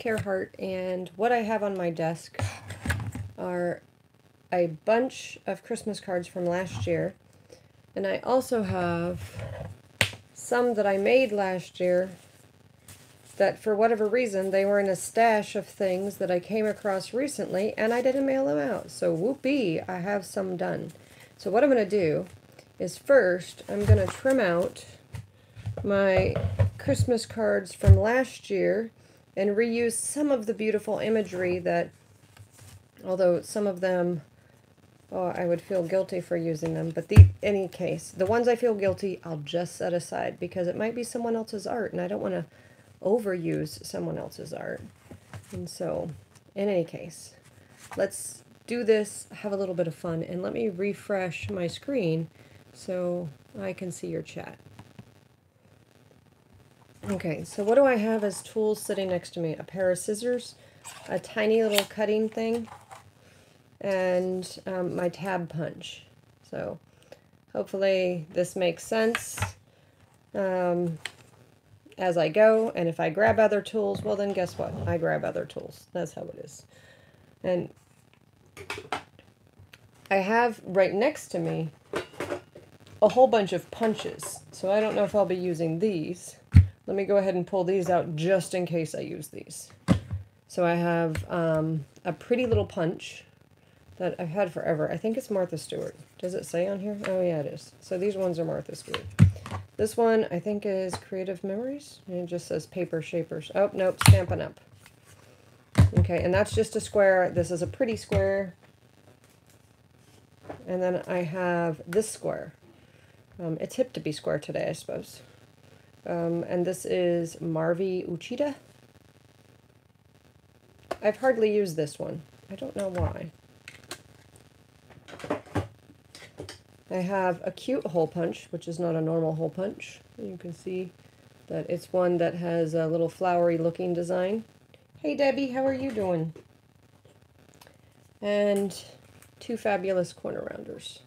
Hart, and what I have on my desk are a bunch of Christmas cards from last year, and I also have some that I made last year that for whatever reason they were in a stash of things that I came across recently and I didn't mail them out. So whoopee, I have some done. So what I'm going to do is first I'm going to trim out my Christmas cards from last year and reuse some of the beautiful imagery that, although some of them, oh, I would feel guilty for using them, but any case, the ones I feel guilty, I'll just set aside because it might be someone else's art and I don't want to overuse someone else's art. And so, in any case, let's do this, have a little bit of fun, and let me refresh my screen so I can see your chat. Okay, so what do I have as tools sitting next to me? A pair of scissors, a tiny little cutting thing, and my tab punch. So hopefully this makes sense as I go, and if I grab other tools, well then guess what? I grab other tools. That's how it is. And I have right next to me a whole bunch of punches, so I don't know if I'll be using these. Let me go ahead and pull these out just in case I use these. So I have a pretty little punch that I've had forever. I think it's Martha Stewart. Does it say on here? Oh yeah, it is. So these ones are Martha Stewart. This one I think is Creative Memories. And it just says Paper Shapers. Oh, nope, Stampin' Up. Okay, and that's just a square. This is a pretty square. And then I have this square. It's hip to be square today, I suppose. And this is Marvi Uchida. I've hardly used this one. I don't know why. I have a cute hole punch, which is not a normal hole punch. You can see that it's one that has a little flowery looking design. Hey Debbie, how are you doing? And two fabulous corner rounders.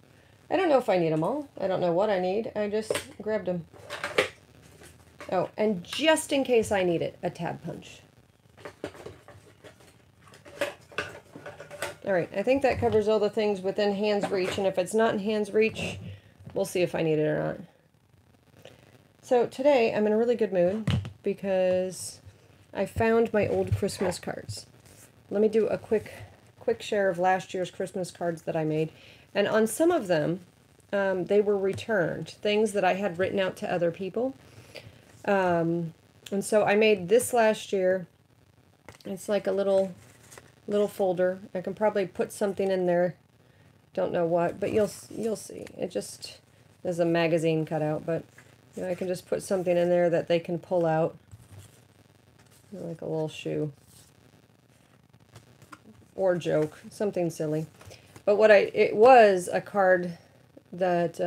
I don't know if I need them all. I don't know what I need. I just grabbed them. Oh, and just in case I need it, a tab punch. All right, I think that covers all the things within hand's reach, and if it's not in hand's reach, we'll see if I need it or not. So today I'm in a really good mood because I found my old Christmas cards. Let me do a quick share of last year's Christmas cards that I made. And on some of them, they were returned, things that I had written out to other people. And so I made this last year. It's like a little folder. I can probably put something in there. Don't know what, but you'll see. It just is a magazine cutout, but you know, I can just put something in there that they can pull out, like a little shoe or joke, something silly. But it was a card that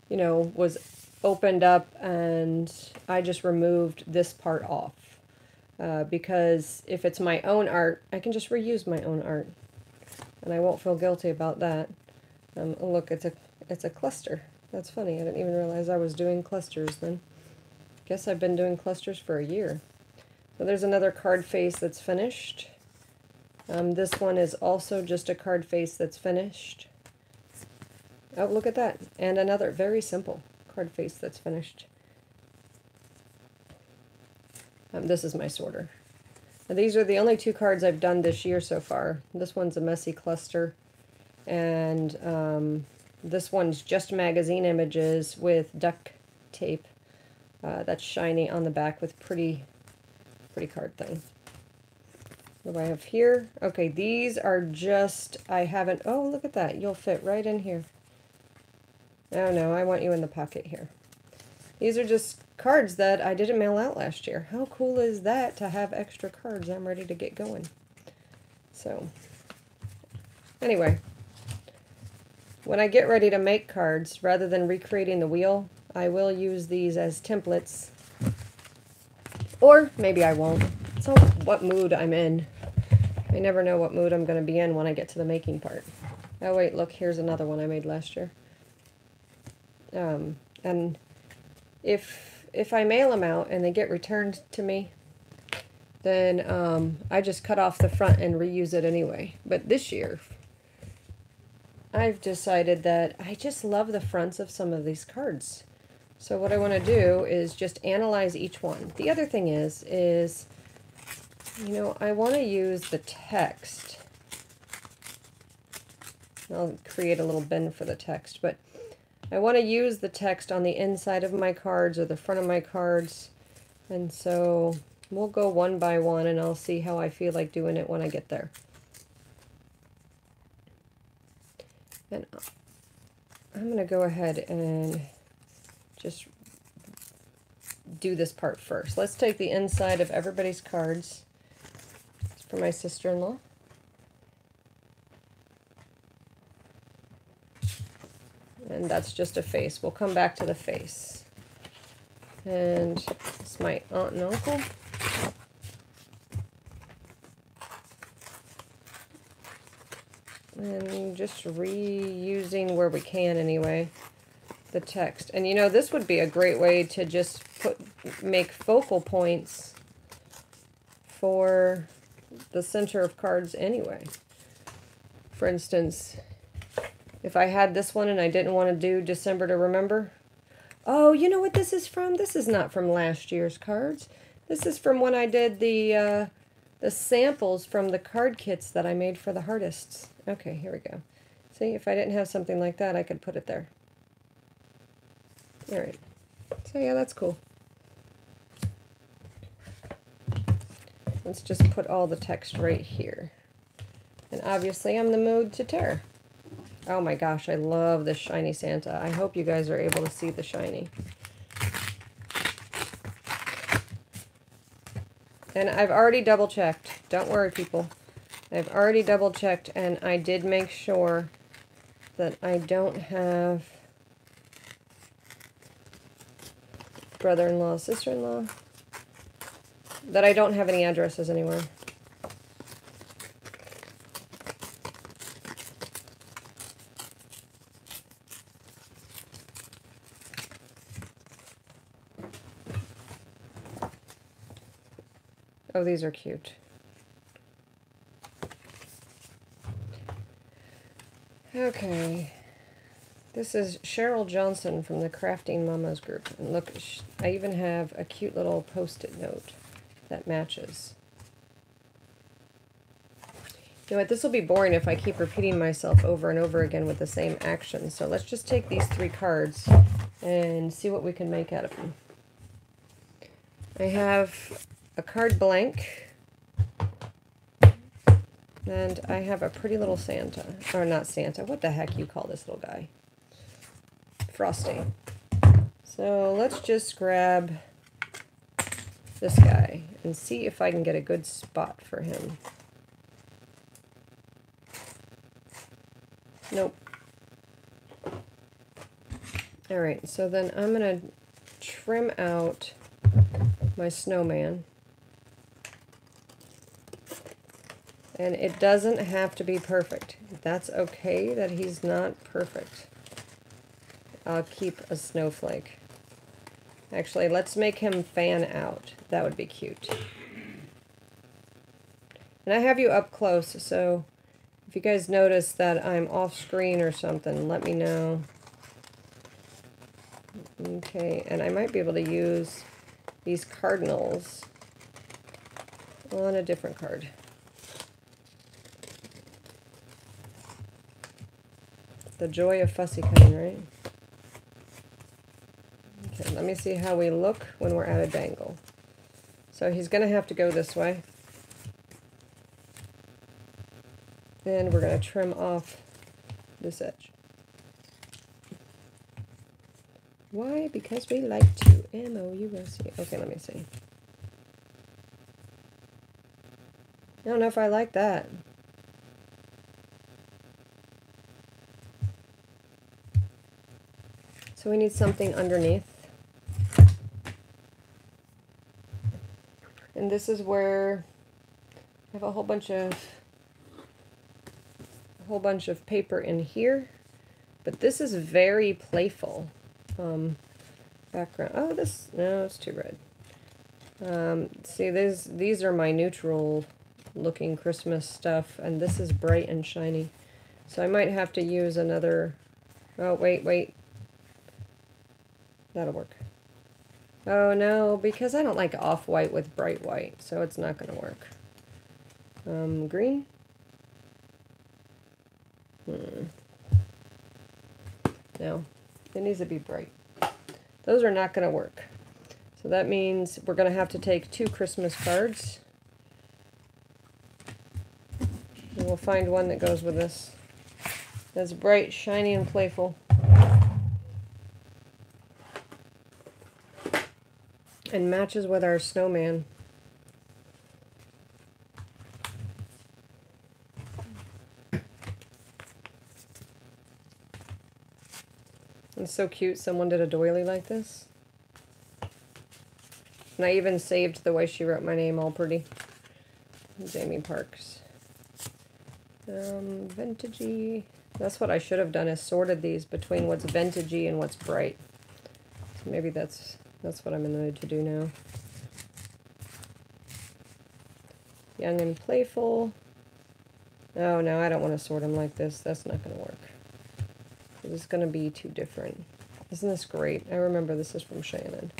you know, was opened up, and I just removed this part off. Because if it's my own art, I can just reuse my own art, and I won't feel guilty about that. Look, it's a cluster. That's funny. I didn't even realize I was doing clusters then. Guess I've been doing clusters for a year. So there's another card face that's finished. This one is also just a card face that's finished. Oh, look at that. And another very simple card face that's finished. This is my sorter. Now, these are the only two cards I've done this year so far. This one's a messy cluster, and this one's just magazine images with duct tape that's shiny on the back with pretty card thing. What do I have here? Okay, these are just, I haven't, oh, look at that. You'll fit right in here. Oh no, I want you in the pocket here. These are just cards that I didn't mail out last year. How cool is that to have extra cards? I'm ready to get going. So, anyway, when I get ready to make cards, rather than recreating the wheel, I will use these as templates. Or maybe I won't. So, what mood I'm in. I never know what mood I'm going to be in when I get to the making part. Oh wait, look, here's another one I made last year. And if I mail them out and they get returned to me, then I just cut off the front and reuse it anyway. But this year, I've decided that I just love the fronts of some of these cards. So what I want to do is just analyze each one. The other thing is, you know, I want to use the text. I'll create a little bin for the text, but I want to use the text on the inside of my cards or the front of my cards. And so we'll go one by one and I'll see how I feel like doing it when I get there. And I'm going to go ahead and just do this part first. Let's take the inside of everybody's cards. It's for my sister-in-law. And that's just a face. We'll come back to the face. And it's my aunt and uncle. And just reusing where we can anyway, the text. And you know, this would be a great way to just make focal points for the center of cards anyway. For instance, if I had this one and I didn't want to do December to Remember. Oh, you know what this is from? This is not from last year's cards. This is from when I did the samples from the card kits that I made for the Hartists. Okay, here we go. See, if I didn't have something like that, I could put it there. All right. So yeah, that's cool. Let's just put all the text right here. And obviously I'm in the mood to tear. Oh my gosh, I love this shiny Santa. I hope you guys are able to see the shiny. And I've already double checked. Don't worry, people. I've already double checked and I did make sure that I don't have brother-in-law, sister-in-law, that I don't have any addresses anywhere. Oh, these are cute. Okay. This is Cheryl Johnson from the Crafting Mamas group. And look, I even have a cute little post-it note that matches. You know what, this will be boring if I keep repeating myself over and over again with the same action. So let's just take these 3 cards and see what we can make out of them. I have a card blank. And I have a pretty little Santa. Or not Santa, what the heck you call this little guy? Frosty. So let's just grab this guy and see if I can get a good spot for him. Nope. Alright, so then I'm going to trim out my snowman. And it doesn't have to be perfect. That's okay that he's not perfect. I'll keep a snowflake. Actually, let's make him fan out. That would be cute. And I have you up close, so if you guys notice that I'm off screen or something, let me know. Okay, and I might be able to use these cardinals on a different card. The joy of fussy cutting, right? Okay, let me see how we look when we're at a dangle. So he's going to have to go this way. And we're going to trim off this edge. Why? Because we like to. M-O-U-S-E. Okay, let me see. I don't know if I like that. So we need something underneath. And this is where I have a whole bunch of paper in here. But this is very playful. Background. Oh, no, it's too red. See, these are my neutral looking Christmas stuff, and this is bright and shiny. So I might have to use another... Oh, wait. That'll work. Oh no, because I don't like off-white with bright white, so it's not going to work. Green? No, it needs to be bright. Those are not going to work. So that means we're going to have to take 2 Christmas cards. And we'll find one that goes with this. That's bright, shiny, and playful. And matches with our snowman. It's so cute someone did a doily like this. And I even saved the way she wrote my name all pretty. Jamie Parks. Vintagey. That's what I should have done, is sorted these between what's vintagey and what's bright. So maybe that's what I'm in the mood to do now. Young and playful. Oh no, I don't want to sort them like this. That's not going to work. This is going to be too different. Isn't this great? I remember this is from Shannon.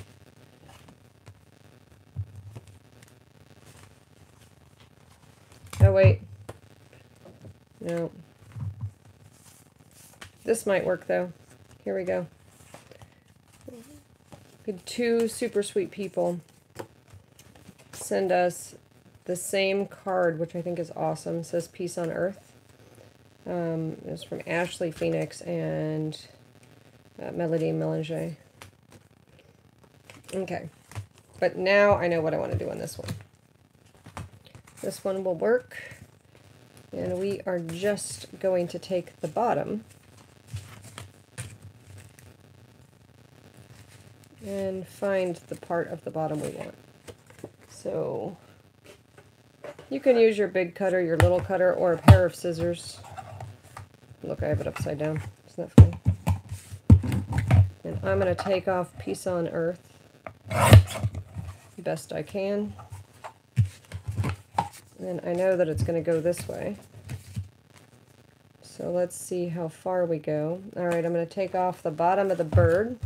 Oh wait. No. This might work though. Here we go. We had 2 super sweet people send us the same card, which I think is awesome. It says Peace on Earth. It's from Ashley Phoenix and Melody Melanger. Okay. But now I know what I want to do on this one. This one will work. And we are just going to take the bottom and find the part of the bottom we want. So you can use your big cutter, your little cutter, or a pair of scissors. Look, I have it upside down. Isn't that funny? And I'm going to take off Peace on Earth best I can. And I know that it's going to go this way. So let's see how far we go. Alright, I'm going to take off the bottom of the bird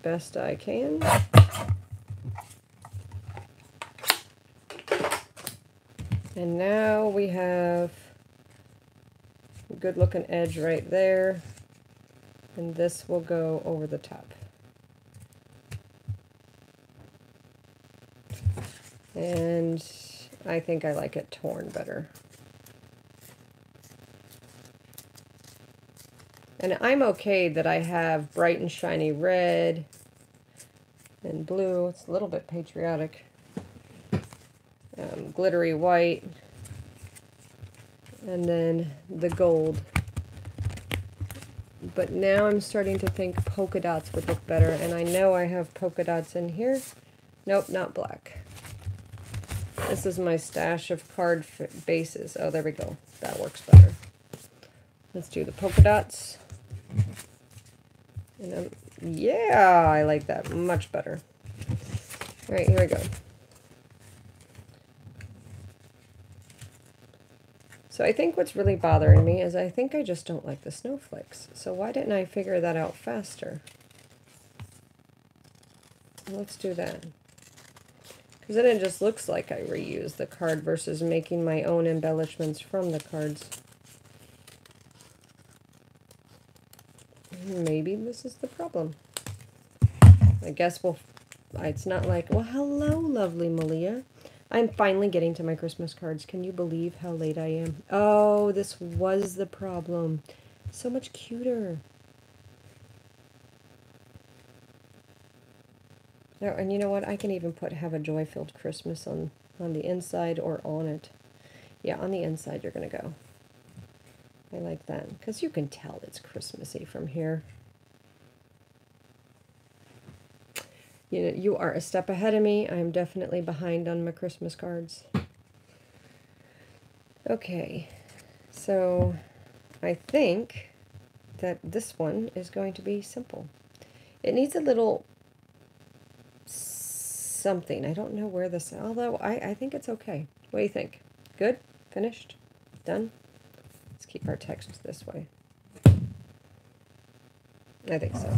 best I can. And now we have a good looking edge right there. And this will go over the top. And I think I like it torn better. And I'm okay that I have bright and shiny red and blue. It's a little bit patriotic. Glittery white. And then the gold. But now I'm starting to think polka dots would look better. And I know I have polka dots in here. Nope, not black. This is my stash of card bases. Oh, there we go. That works better. Let's do the polka dots. And yeah, I like that much better. All right, here we go. So I think what's really bothering me is I think I just don't like the snowflakes. So why didn't I figure that out faster? Let's do that. Because then it just looks like I reuse the card versus making my own embellishments from the cards. Maybe this is the problem. I guess it's not like, well, hello, lovely Malia. I'm finally getting to my Christmas cards. Can you believe how late I am? Oh, this was the problem. So much cuter. Oh, and you know what? I can even put Have a Joy-Filled Christmas on the inside or on it. Yeah, on the inside you're going to go. I like that, because you can tell it's Christmassy from here. You know, you are a step ahead of me. I'm definitely behind on my Christmas cards. Okay, so I think that this one is going to be simple. It needs a little something. I don't know where this, although I think it's okay. What do you think? Good? Finished? Done? Let's keep our text this way. I think so.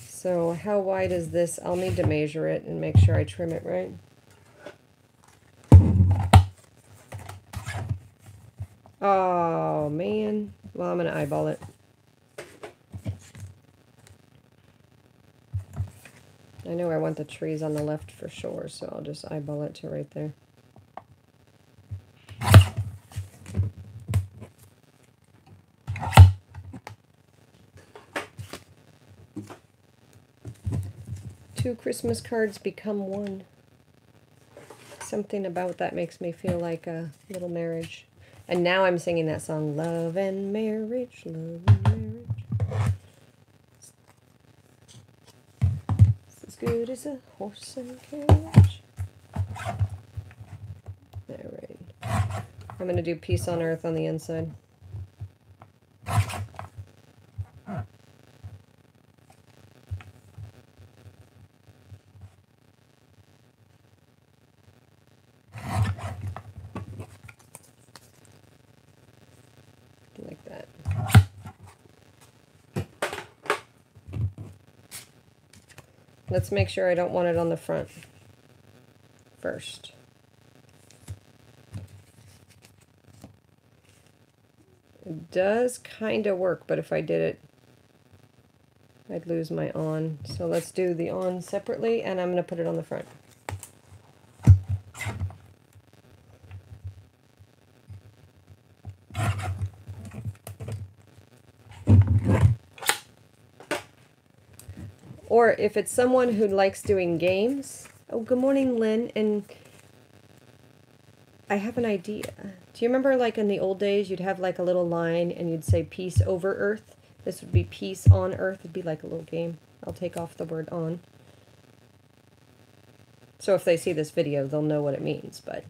So how wide is this? I'll need to measure it and make sure I trim it right. Oh, man. Well, I'm going to eyeball it. I know I want the trees on the left for sure, so I'll just eyeball it to right there. Two Christmas cards become one. Something about that makes me feel like a little marriage. And now I'm singing that song, Love and Marriage, Love and Marriage. It's as good as a horse and carriage. Alright. I'm going to do Peace on Earth on the inside. Like that. Let's make sure I don't want it on the front first. It does kind of work, but if I did it, I'd lose my on. So let's do the on separately, and I'm going to put it on the front. Or if it's someone who likes doing games. Oh, good morning, Lynn. And I have an idea. Do you remember, like, in the old days, you'd have, like, a little line and you'd say peace over earth? This would be peace on earth. It'd be like a little game. I'll take off the word on. So if they see this video, they'll know what it means. But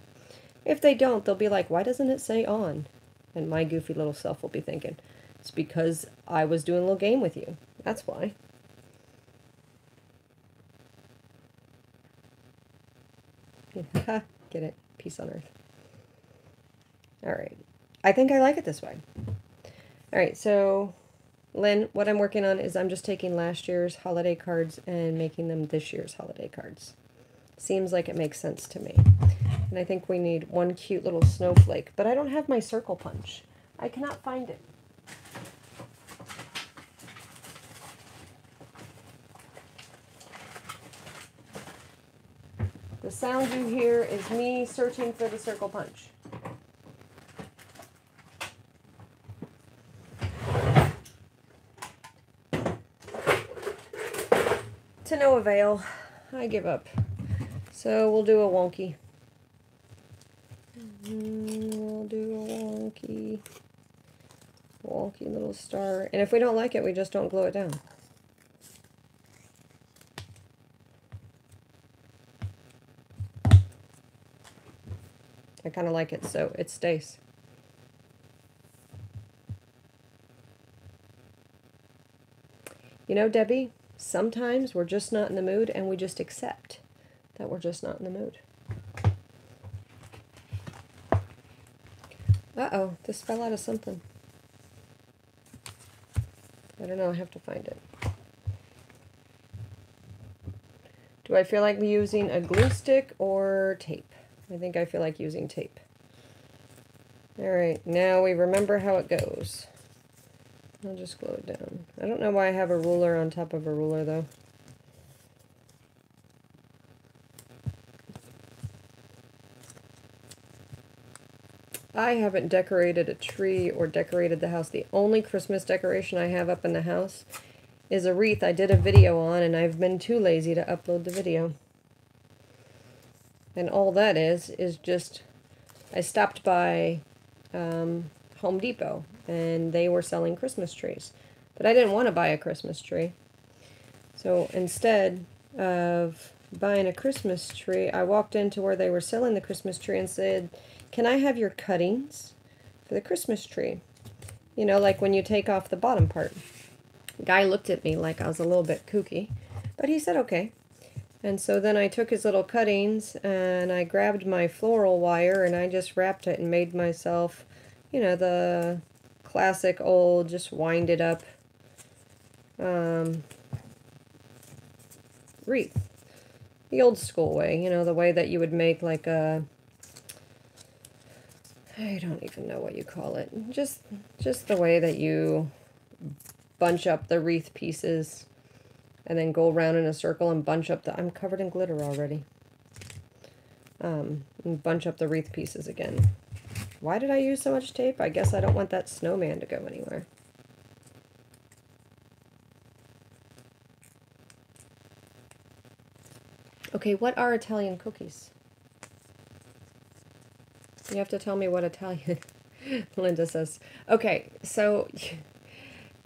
if they don't, they'll be like, why doesn't it say on? And my goofy little self will be thinking, it's because I was doing a little game with you. That's why. Get it? Peace on earth. Alright. I think I like it this way. Alright, so Lynn, what I'm working on is I'm just taking last year's holiday cards and making them this year's holiday cards. Seems like it makes sense to me. And I think we need one cute little snowflake, but I don't have my circle punch. I cannot find it. The sound you hear is me searching for the circle punch. To no avail. I give up. So we'll do a wonky. We'll do a wonky little star. And if we don't like it, we just don't glue it down. I kind of like it so it stays. You know, Debbie, sometimes we're just not in the mood and we just accept that we're just not in the mood. Uh-oh, this fell out of something. I don't know, I have to find it. Do I feel like using a glue stick or tape? I think I feel like using tape. Alright, now we remember how it goes. I'll just glue it down. I don't know why I have a ruler on top of a ruler, though. I haven't decorated a tree or decorated the house. The only Christmas decoration I have up in the house is a wreath I did a video on, and I've been too lazy to upload the video. And all that is just, I stopped by Home Depot, and they were selling Christmas trees. But I didn't want to buy a Christmas tree. So instead of buying a Christmas tree, I walked into where they were selling the Christmas tree and said, can I have your cuttings for the Christmas tree? You know, like when you take off the bottom part. The guy looked at me like I was a little bit kooky, but he said okay. And so then I took his little cuttings and I grabbed my floral wire and I just wrapped it and made myself, you know, the classic old, just wind it up wreath. The old school way, you know, the way that you would make like a, I don't even know what you call it. Just the way that you bunch up the wreath pieces and then go around in a circle and bunch up the, I'm covered in glitter already. And bunch up the wreath pieces again. Why did I use so much tape? I guess I don't want that snowman to go anywhere. Okay, what are Italian cookies? You have to tell me what Italian, Linda says. Okay, so,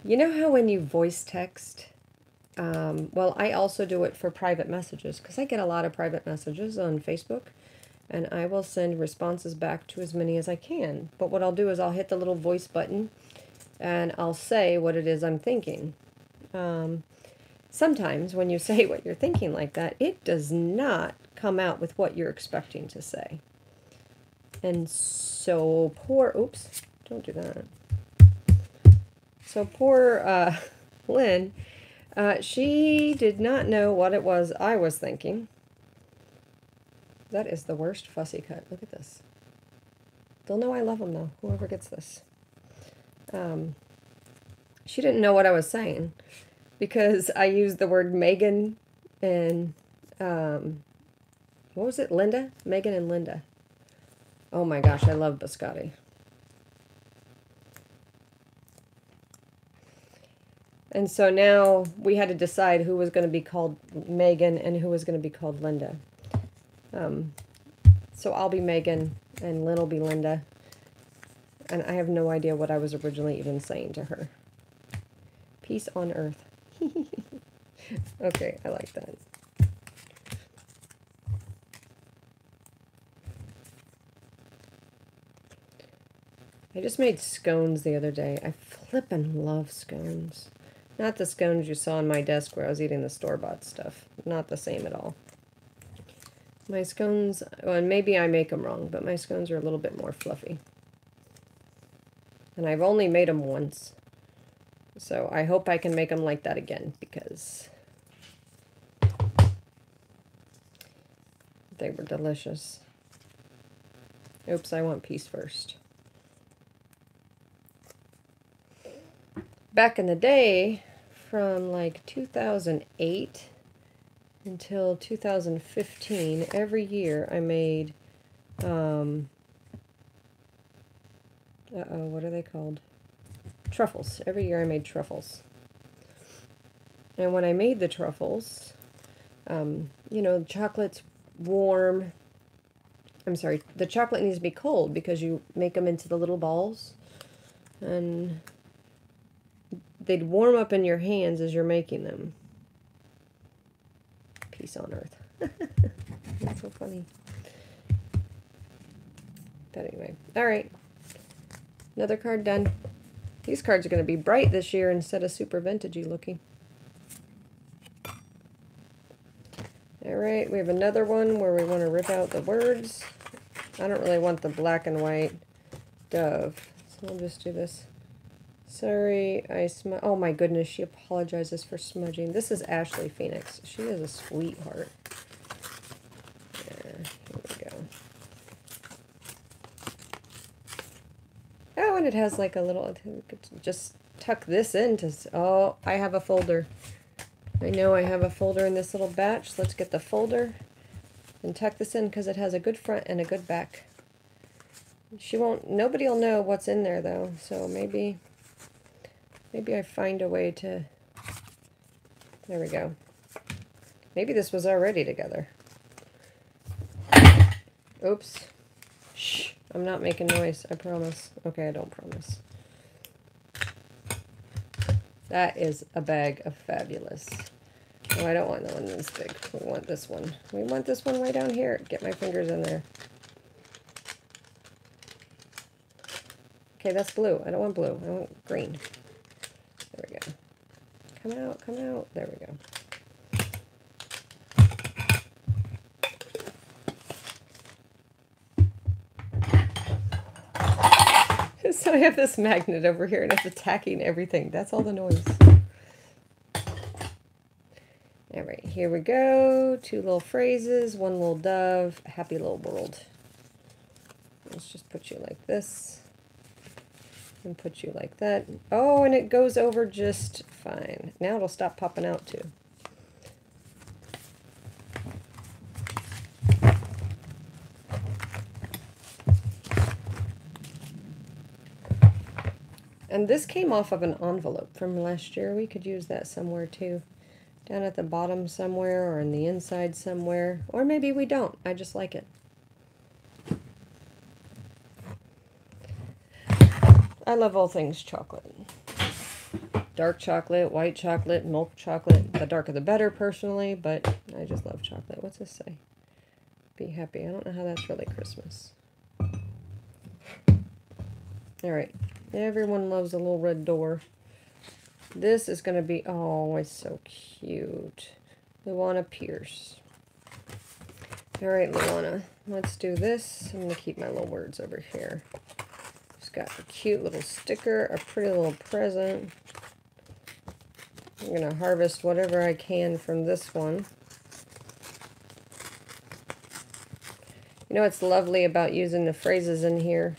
you know how when you voice text, well, I also do it for private messages, because I get a lot of private messages on Facebook, and I will send responses back to as many as I can. But what I'll do is I'll hit the little voice button, and I'll say what it is I'm thinking. Sometimes when you say what you're thinking like that, it does not come out with what you're expecting to say. And so poor, oops, don't do that. So poor Lynn, she did not know what it was I was thinking. That is the worst fussy cut. Look at this. They'll know I love them though, whoever gets this. She didn't know what I was saying, because I used the word Megan and, what was it, Linda? Megan and Linda. Oh my gosh, I love biscotti. And so now we had to decide who was going to be called Megan and who was going to be called Linda. So I'll be Megan and Lynn will be Linda. And I have no idea what I was originally even saying to her. Peace on earth. Okay, I like that. I just made scones the other day. I flippin' love scones. Not the scones you saw on my desk where I was eating the store-bought stuff. Not the same at all. My scones, well, and maybe I make them wrong, but my scones are a little bit more fluffy. And I've only made them once. So I hope I can make them like that again, because they were delicious. Oops, I want peace first. Back in the day, from like 2008 until 2015, every year I made, what are they called? Truffles. Every year I made truffles. And when I made the truffles, you know, chocolate's warm. I'm sorry, the chocolate needs to be cold because you make them into the little balls. And they'd warm up in your hands as you're making them. Peace on earth. That's so funny. But anyway, all right. Another card done. These cards are going to be bright this year instead of super vintagey looking. All right, we have another one where we want to rip out the words. I don't really want the black and white dove, so I'll just do this. Sorry, I smudged. Oh my goodness, she apologizes for smudging. This is Ashley Phoenix. She is a sweetheart. Yeah, here we go. Oh, and it has like a little, just tuck this into, oh, I have a folder. I know I have a folder in this little batch. Let's get the folder and tuck this in because it has a good front and a good back. She won't, nobody will know what's in there though, so maybe I find a way to, there we go. Maybe this was already together. Oops. Shh. I'm not making noise, I promise. Okay, I don't promise. That is a bag of fabulous. Oh, I don't want the one this big. We want this one. We want this one way down here. Get my fingers in there. Okay, that's blue. I don't want blue. I want green. There we go. Come out, come out. There we go. I have this magnet over here and it's attacking everything. That's all the noise. All right, here we go. 2 little phrases, 1 little dove, happy little world. Let's just put you like this. And put you like that. Oh, and it goes over just fine. Now it'll stop popping out too. And this came off of an envelope from last year. We could use that somewhere too. Down at the bottom somewhere, or in the inside somewhere. Or maybe we don't. I just like it. I love all things chocolate. Dark chocolate, white chocolate, milk chocolate. The darker the better, personally, but I just love chocolate. What's this say? Be happy. I don't know how that's really Christmas. Alright. Everyone loves a little red door. This is going to be, oh, it's so cute. Luana Pierce. Alright, Luana. Let's do this. I'm going to keep my little words over here. It's got a cute little sticker, a pretty little present. I'm going to harvest whatever I can from this one. You know what's lovely about using the phrases in here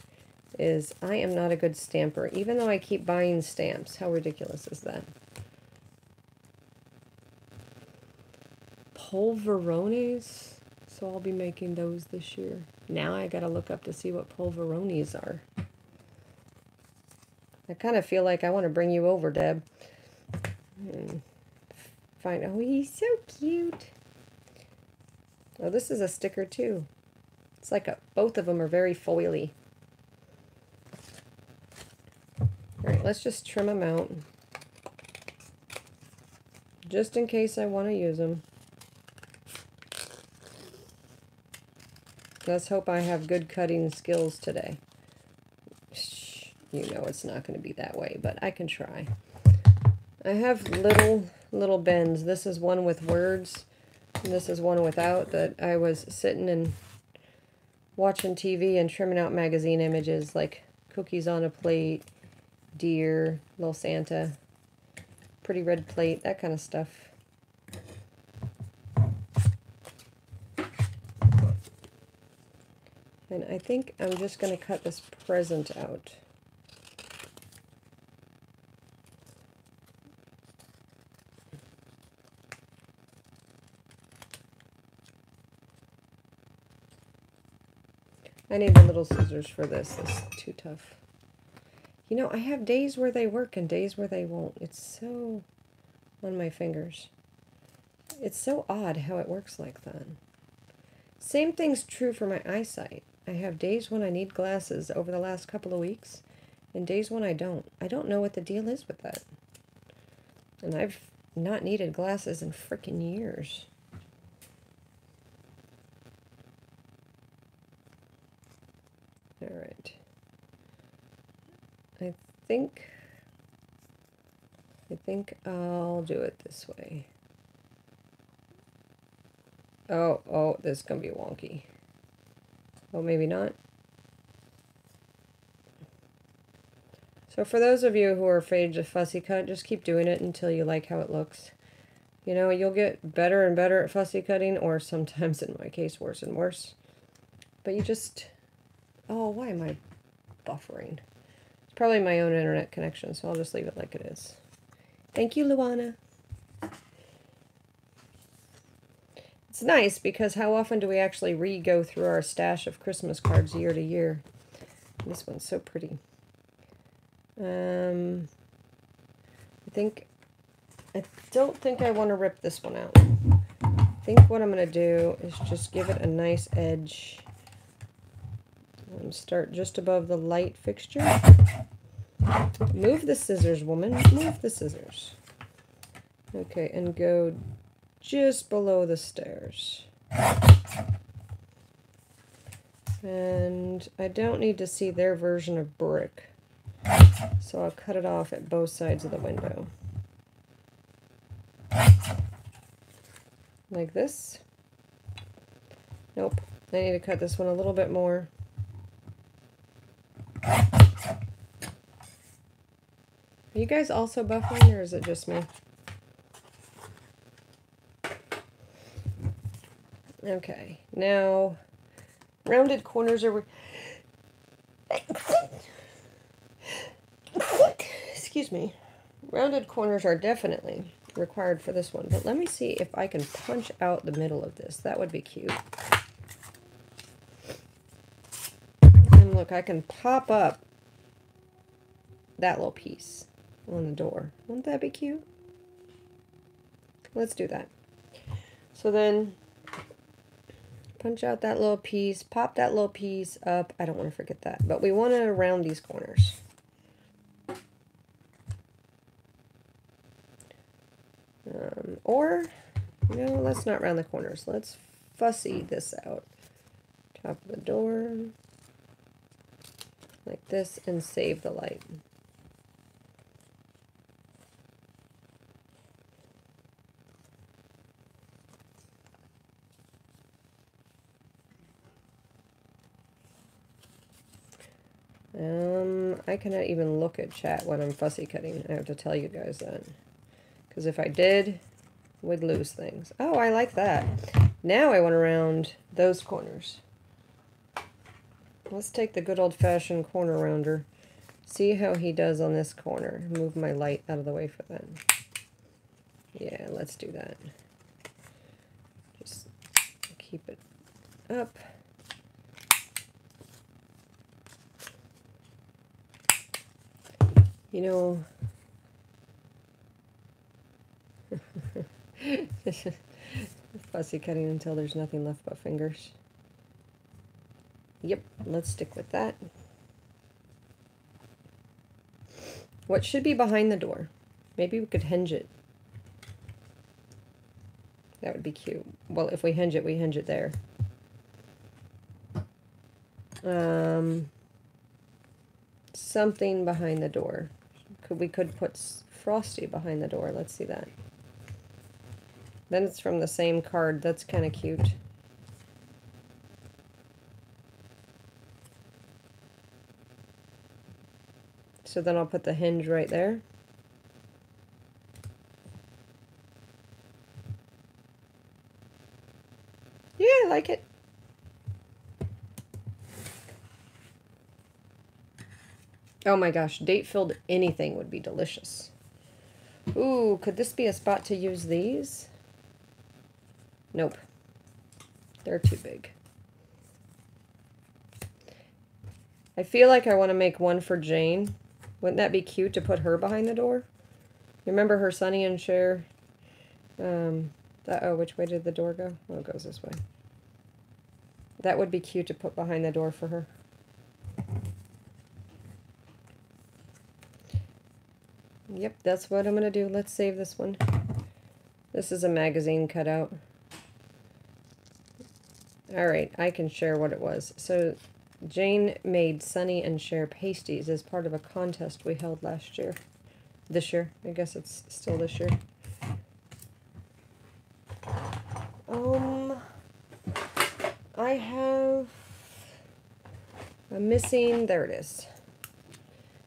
is I am not a good stamper, even though I keep buying stamps. How ridiculous is that? Polverones? So I'll be making those this year. Now I gotta look up to see what polverones are. I kind of feel like I want to bring you over, Deb. Find, oh, he's so cute. Oh, this is a sticker too. It's like both of them are very foily. Alright, let's just trim them out. Just in case I want to use them. Let's hope I have good cutting skills today. You know it's not going to be that way, but I can try. I have little bends. This is one with words, and this is one without, that I was sitting and watching TV and trimming out magazine images like cookies on a plate, deer, little Santa, pretty red plate, that kind of stuff. And I think I'm just going to cut this present out. I need the little scissors for this. This is too tough. You know, I have days where they work and days where they won't. It's so on my fingers. It's so odd how it works like that. Same thing's true for my eyesight. I have days when I need glasses over the last couple of weeks and days when I don't. I don't know what the deal is with that. And I've not needed glasses in frickin' years. Alright. I think I'll do it this way. Oh, this is going to be wonky. Oh, maybe not. So for those of you who are afraid to fussy cut, just keep doing it until you like how it looks. You know, you'll get better and better at fussy cutting, or sometimes, in my case, worse and worse. But you just... Oh, why am I buffering? It's probably my own internet connection, so I'll just leave it like it is. Thank you, Luana. It's nice because how often do we actually re-go through our stash of Christmas cards year to year? This one's so pretty. I don't think I want to rip this one out. I think what I'm going to do is just give it a nice edge. Start just above the light fixture. Move the scissors, woman. Move the scissors. Okay, and go just below the stairs. And I don't need to see their version of brick. So I'll cut it off at both sides of the window. Like this. Nope. I need to cut this one a little bit more. Are you guys also buffering, or is it just me? Okay, now rounded corners are... Excuse me. Rounded corners are definitely required for this one, but let me see if I can punch out the middle of this. That would be cute. And look, I can pop up that little piece on the door. Wouldn't that be cute? Let's do that. So then punch out that little piece, pop that little piece up. I don't want to forget that, but we want to round these corners. Or, no, let's not round the corners. Let's fussy this out. Top of the door, like this, and save the light. I cannot even look at chat when I'm fussy cutting. I have to tell you guys that. Because if I did, we'd lose things. Oh, I like that. Now I want to round those corners. Let's take the good old-fashioned corner rounder. See how he does on this corner. Move my light out of the way for that. Yeah, let's do that. Just keep it up. You know, fussy cutting until there's nothing left but fingers. Yep, let's stick with that. What should be behind the door? Maybe we could hinge it. That would be cute. Well, if we hinge it there. Something behind the door. We could put Frosty behind the door. Let's see that. Then it's from the same card. That's kind of cute. So then I'll put the hinge right there. Yeah, I like it. Oh my gosh, date-filled anything would be delicious. Ooh, could this be a spot to use these? Nope. They're too big. I feel like I want to make one for Jane. Wouldn't that be cute to put her behind the door? You remember her Sonny and Cher? Oh, which way did the door go? Oh, it goes this way. That would be cute to put behind the door for her. Yep, that's what I'm going to do. Let's save this one. This is a magazine cutout. Alright, I can share what it was. So, Jane made Sonny and Cher pasties as part of a contest we held last year. This year. I guess it's still this year. I have a missing... There it is.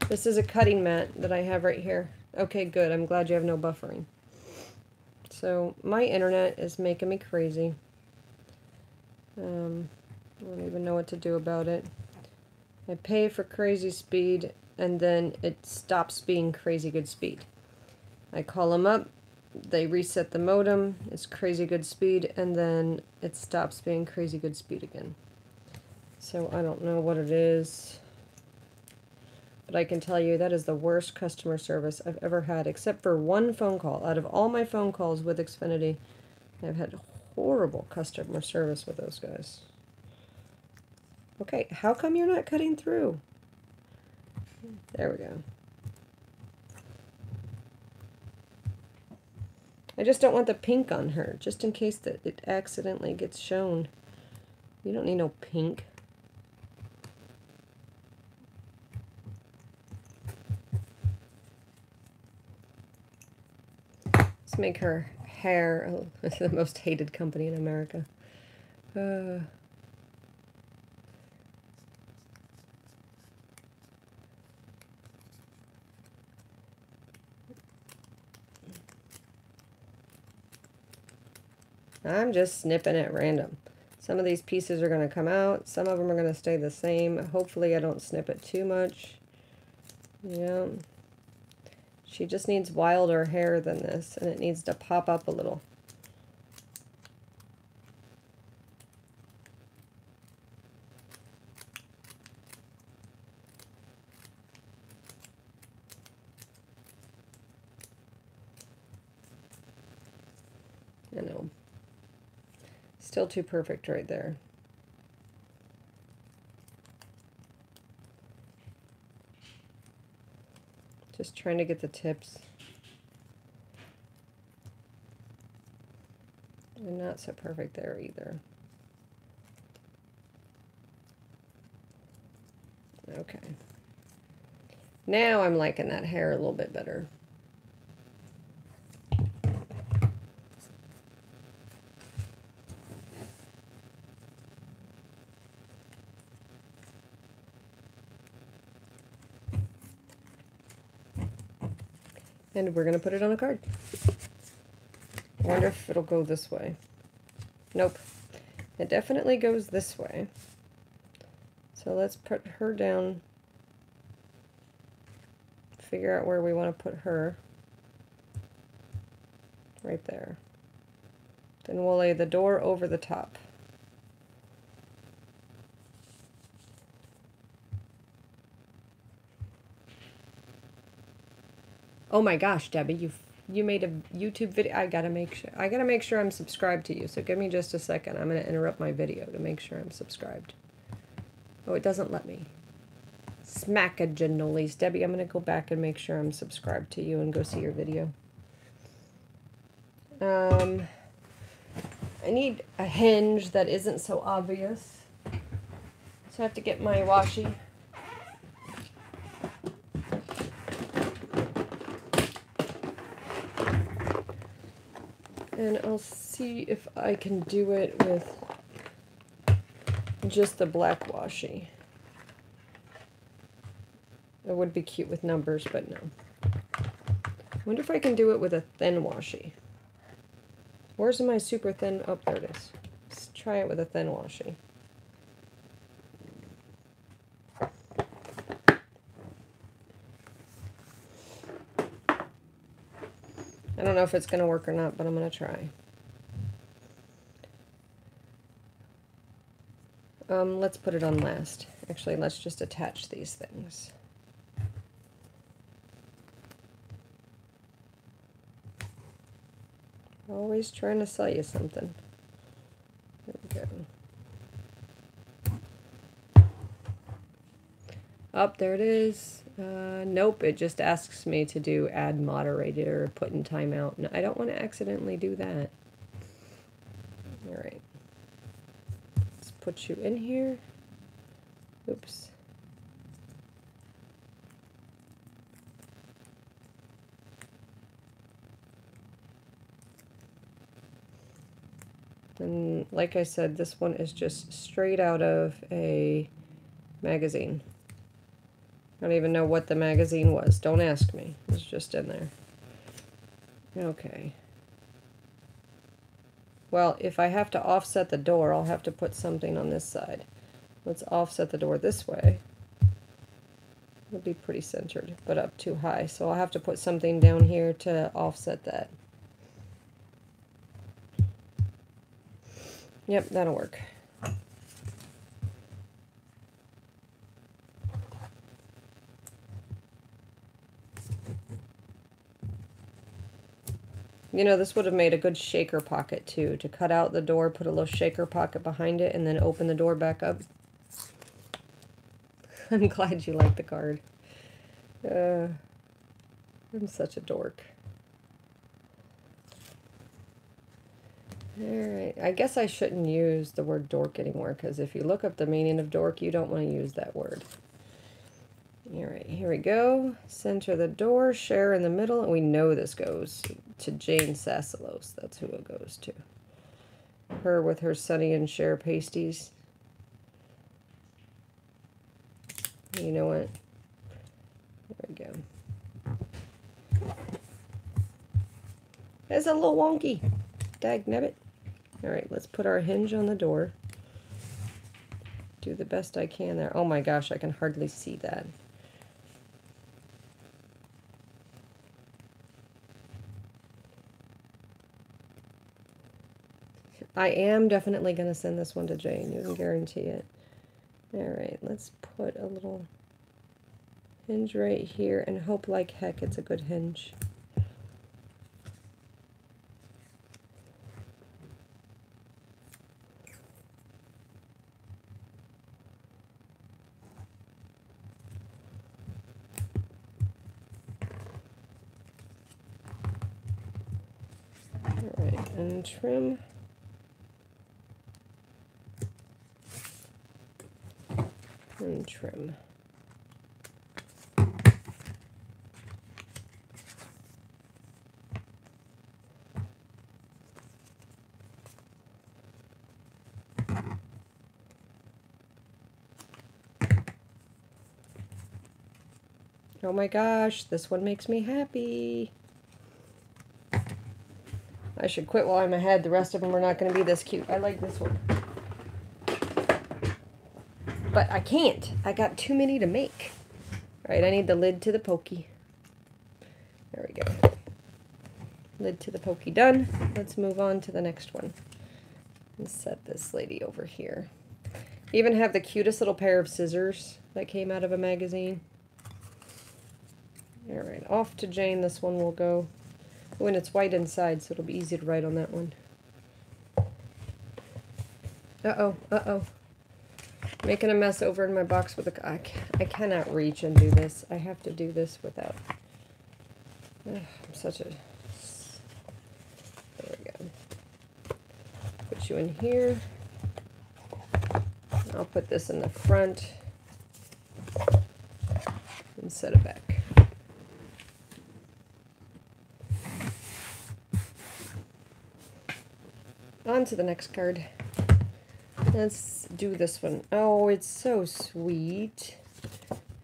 This is a cutting mat that I have right here. Okay, good. I'm glad you have no buffering. So, my internet is making me crazy. I don't even know what to do about it. I pay for crazy speed, and then it stops being crazy good speed. I call them up, they reset the modem, it's crazy good speed, and then it stops being crazy good speed again. So I don't know what it is. But I can tell you that is the worst customer service I've ever had, except for one phone call. Out of all my phone calls with Xfinity, I've had horrible customer service with those guys. Okay, how come you're not cutting through? There we go. I just don't want the pink on her, just in case that it accidentally gets shown. You don't need no pink. Let's make her hair the most hated company in America. I'm just snipping at random. Some of these pieces are going to come out. Some of them are going to stay the same. Hopefully I don't snip it too much. Yeah. She just needs wilder hair than this, and it needs to pop up a little. I know. Still too perfect right there. Just trying to get the tips. And not so perfect there either. Okay. Now I'm liking that hair a little bit better. And we're going to put it on a card. I wonder if it'll go this way. Nope. It definitely goes this way. So let's put her down. Figure out where we want to put her. Right there. Then we'll lay the door over the top. Oh my gosh, Debbie, you made a YouTube video. I gotta make sure I'm subscribed to you. So give me just a second. I'm gonna interrupt my video to make sure I'm subscribed. Oh, it doesn't let me. Smack-a-janolies. Debbie, I'm gonna go back and make sure I'm subscribed to you and go see your video. I need a hinge that isn't so obvious. So I have to get my washi. And I'll see if I can do it with just the black washi. It would be cute with numbers, but no. I wonder if I can do it with a thin washi. Where's my super thin? Oh, there it is. Let's try it with a thin washi. I don't know if it's going to work or not, but I'm going to try. Let's put it on last. Actually, let's just attach these things. Always trying to sell you something. There we go. Up, there it is. Nope, it just asks me to do add moderator or put in timeout. No, I don't want to accidentally do that. Alright. Let's put you in here. Oops. And like I said, this one is just straight out of a magazine. I don't even know what the magazine was. Don't ask me. It's just in there. Okay. Well, if I have to offset the door, I'll have to put something on this side. Let's offset the door this way. It'll be pretty centered, but up too high. So I'll have to put something down here to offset that. Yep, that'll work. You know, this would have made a good shaker pocket, too. To cut out the door, put a little shaker pocket behind it, and then open the door back up. I'm glad you like the card. I'm such a dork. Alright, I guess I shouldn't use the word dork anymore, because if you look up the meaning of dork, you don't want to use that word. Alright, here we go. Center the door, share in the middle, and we know this goes to Jane Sasselos. That's who it goes to. Her with her Sonny and Cher pasties. You know what? There we go. It's a little wonky. Dagnabbit. Alright, let's put our hinge on the door. Do the best I can there. Oh my gosh, I can hardly see that. I am definitely going to send this one to Jane. You can guarantee it. Alright, let's put a little hinge right here and hope like heck it's a good hinge. Alright, and trim. And trim. Oh my gosh, this one makes me happy. I should quit while I'm ahead. The rest of them are not going to be this cute. I like this one. But I can't. I got too many to make. Alright, I need the lid to the pokey. There we go. Lid to the pokey done. Let's move on to the next one. And set this lady over here. Even have the cutest little pair of scissors that came out of a magazine. Alright, off to Jane. This one will go. Oh, and it's white inside, so it'll be easy to write on that one. Uh-oh, uh-oh. Making a mess over in my box with a... I cannot reach and do this. I have to do this without... I'm such a... There we go. Put you in here. I'll put this in the front. And set it back. On to the next card. Let's do this one. Oh, it's so sweet.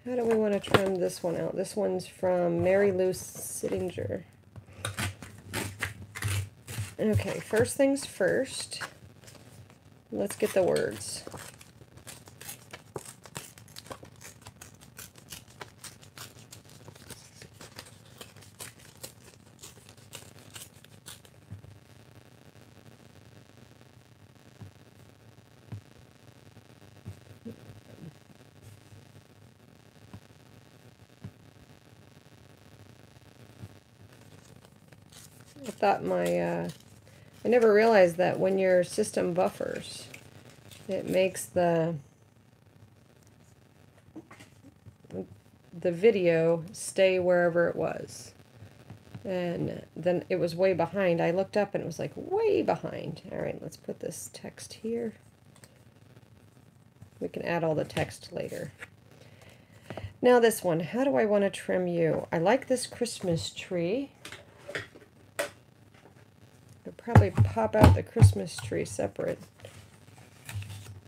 How do we want to trim this one out? This one's from Mary Lou Sittinger. Okay, first things first. Let's get the words. I thought I never realized that when your system buffers, it makes the video stay wherever it was. And then it was way behind. I looked up and it was like way behind. Alright, let's put this text here. We can add all the text later. Now this one, how do I want to trim you? I like this Christmas tree. I'll probably pop out the Christmas tree separate.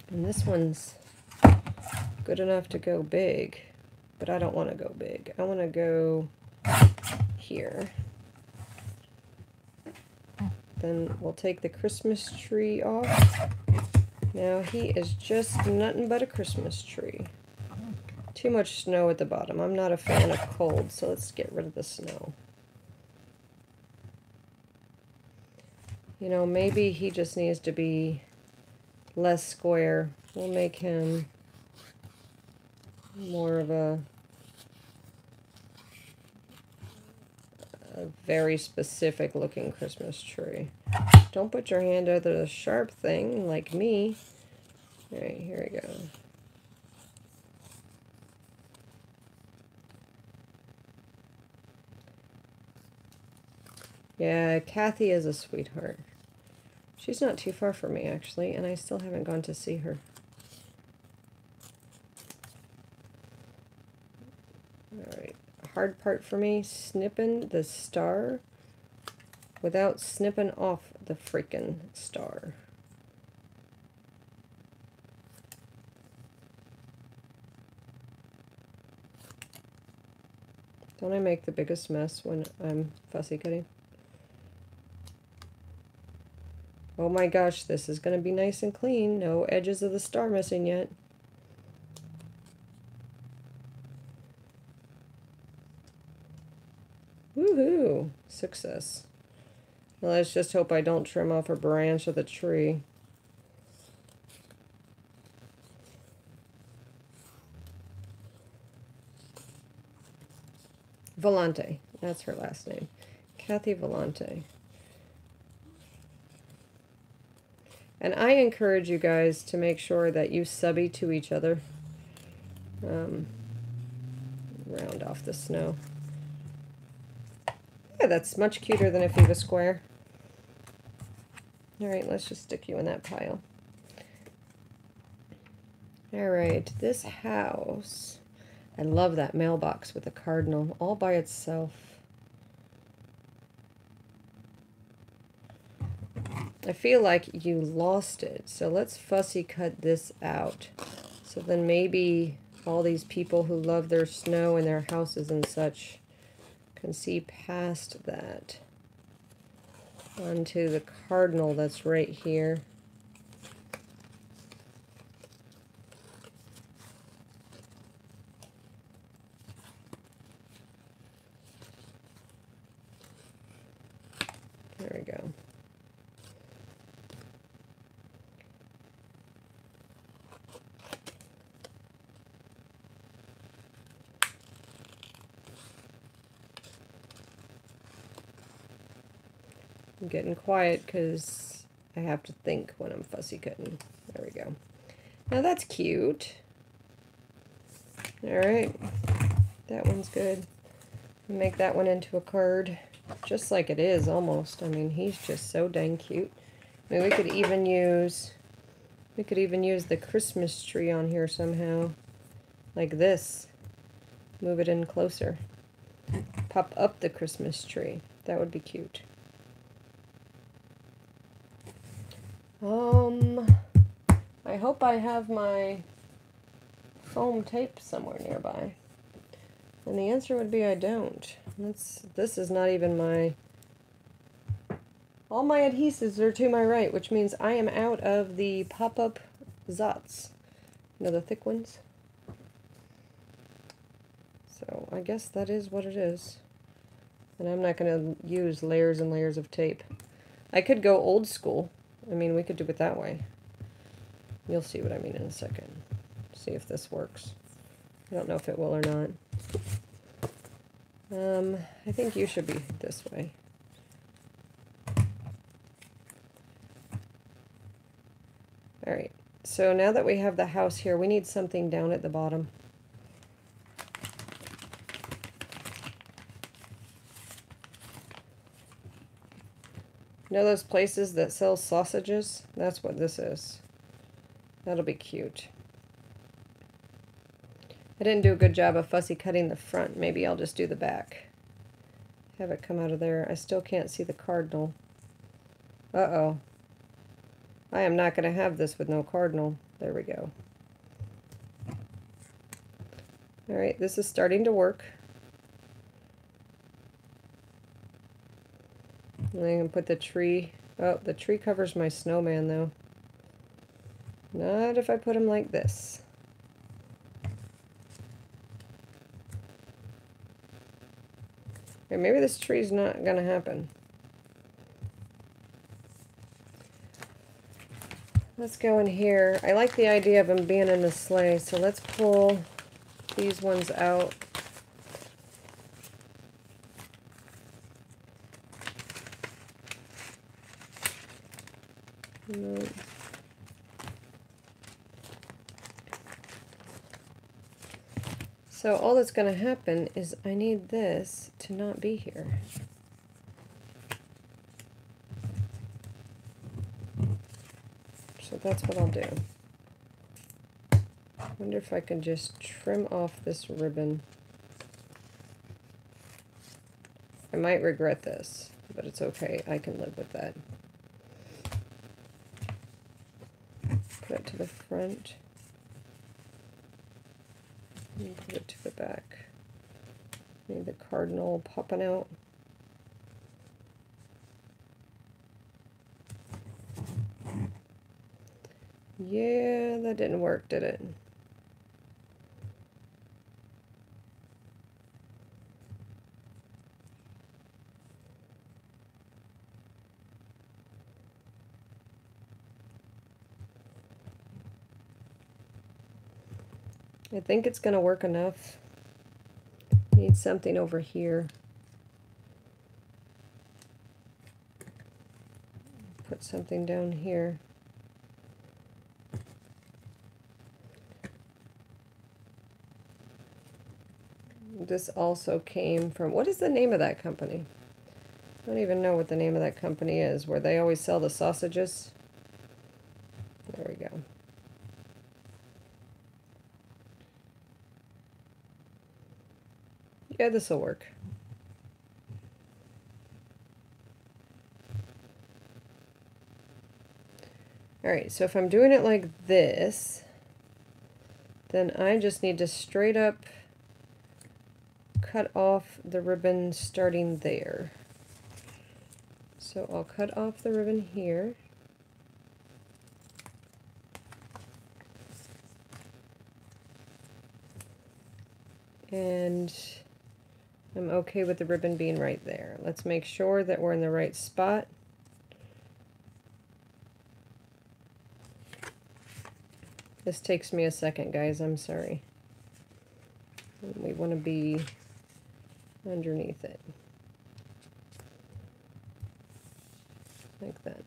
And this one's good enough to go big, but I don't want to go big. I want to go here. Then we'll take the Christmas tree off. Now he is just nothing but a Christmas tree. Too much snow at the bottom. I'm not a fan of cold, so let's get rid of the snow. You know, maybe he just needs to be less square. We'll make him more of a very specific looking Christmas tree. Don't put your hand over the sharp thing like me. Alright, here we go. Yeah, Kathy is a sweetheart. She's not too far from me, actually, and I still haven't gone to see her. Alright, hard part for me, snipping the star without snipping off the freaking star. Don't I make the biggest mess when I'm fussy cutting? Oh my gosh, this is going to be nice and clean. No edges of the star missing yet. Woohoo! Success. Well, let's just hope I don't trim off a branch of the tree. Volante. That's her last name. Kathy Volante. And I encourage you guys to make sure that you subby to each other. Round off the snow. Yeah, that's much cuter than if you have a square. Alright, let's just stick you in that pile. Alright, this house. I love that mailbox with the cardinal all by itself. I feel like you lost it, so let's fussy cut this out. So then maybe all these people who love their snow and their houses and such can see past that onto the cardinal that's right here. There we go. I'm getting quiet because I have to think when I'm fussy cutting. There we go. Now that's cute. Alright, that one's good. Make that one into a card, just like it is almost. I mean, he's just so dang cute. I mean, we could even use the Christmas tree on here somehow, like this. Move it in closer. Pop up the Christmas tree. That would be cute. I hope I have my foam tape somewhere nearby. And the answer would be I don't. This is not even my... All my adhesives are to my right, which means I am out of the pop-up Zots. You know, the thick ones? So I guess that is what it is. And I'm not going to use layers and layers of tape. I could go old school. I mean, we could do it that way. You'll see what I mean in a second. See if this works. I don't know if it will or not. I think you should be this way. Alright, so now that we have the house here, we need something down at the bottom. You know those places that sell sausages? That's what this is. That'll be cute. I didn't do a good job of fussy cutting the front. Maybe I'll just do the back. Have it come out of there. I still can't see the cardinal. Uh-oh. I am not going to have this with no cardinal. There we go. Alright, this is starting to work. And I can put the tree... Oh, the tree covers my snowman, though. Not if I put him like this. Okay, maybe this tree's not going to happen. Let's go in here. I like the idea of him being in the sleigh, so let's pull these ones out. So all that's going to happen is I need this to not be here. So that's what I'll do. I wonder if I can just trim off this ribbon. I might regret this, but it's okay. I can live with that. Put it to the front. And put it to the back. Need the cardinal popping out. Yeah, that didn't work, did it? I think it's going to work enough. Need something over here. Put something down here. This also came from, what is the name of that company? I don't even know what the name of that company is, where they always sell the sausages. There we go. Yeah, this will work. Alright, so if I'm doing it like this, then I just need to straight up cut off the ribbon starting there. So I'll cut off the ribbon here. And I'm okay with the ribbon being right there. Let's make sure that we're in the right spot. This takes me a second, guys, I'm sorry. And we want to be underneath it. Like that.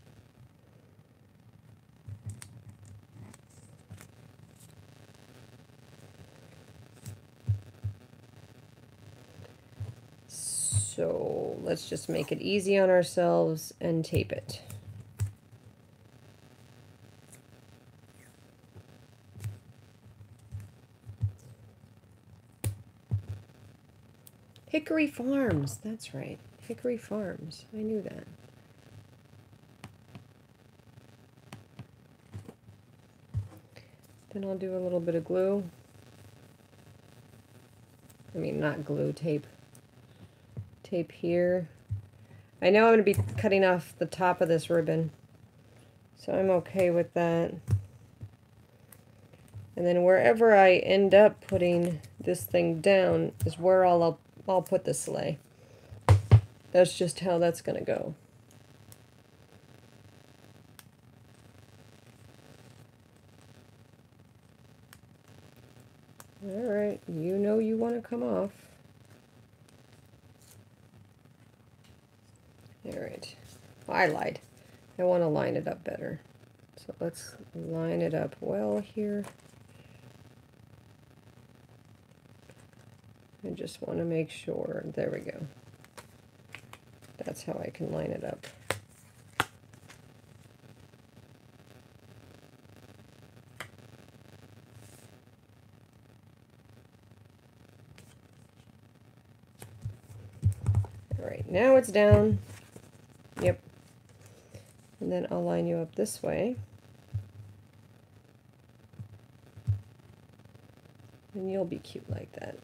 So let's just make it easy on ourselves and tape it. Hickory Farms, that's right. Hickory Farms, I knew that. Then I'll do a little bit of glue. I mean, not glue, tape. Tape here. I know I'm going to be cutting off the top of this ribbon, so I'm okay with that. And then wherever I end up putting this thing down is where I'll put the sleigh. That's just how that's going to go. Alright, you know you want to come off. Alright, I lied. I want to line it up better. So let's line it up well here. I just want to make sure, there we go. That's how I can line it up. Alright, now it's down. Yep. And then I'll line you up this way. And you'll be cute like that.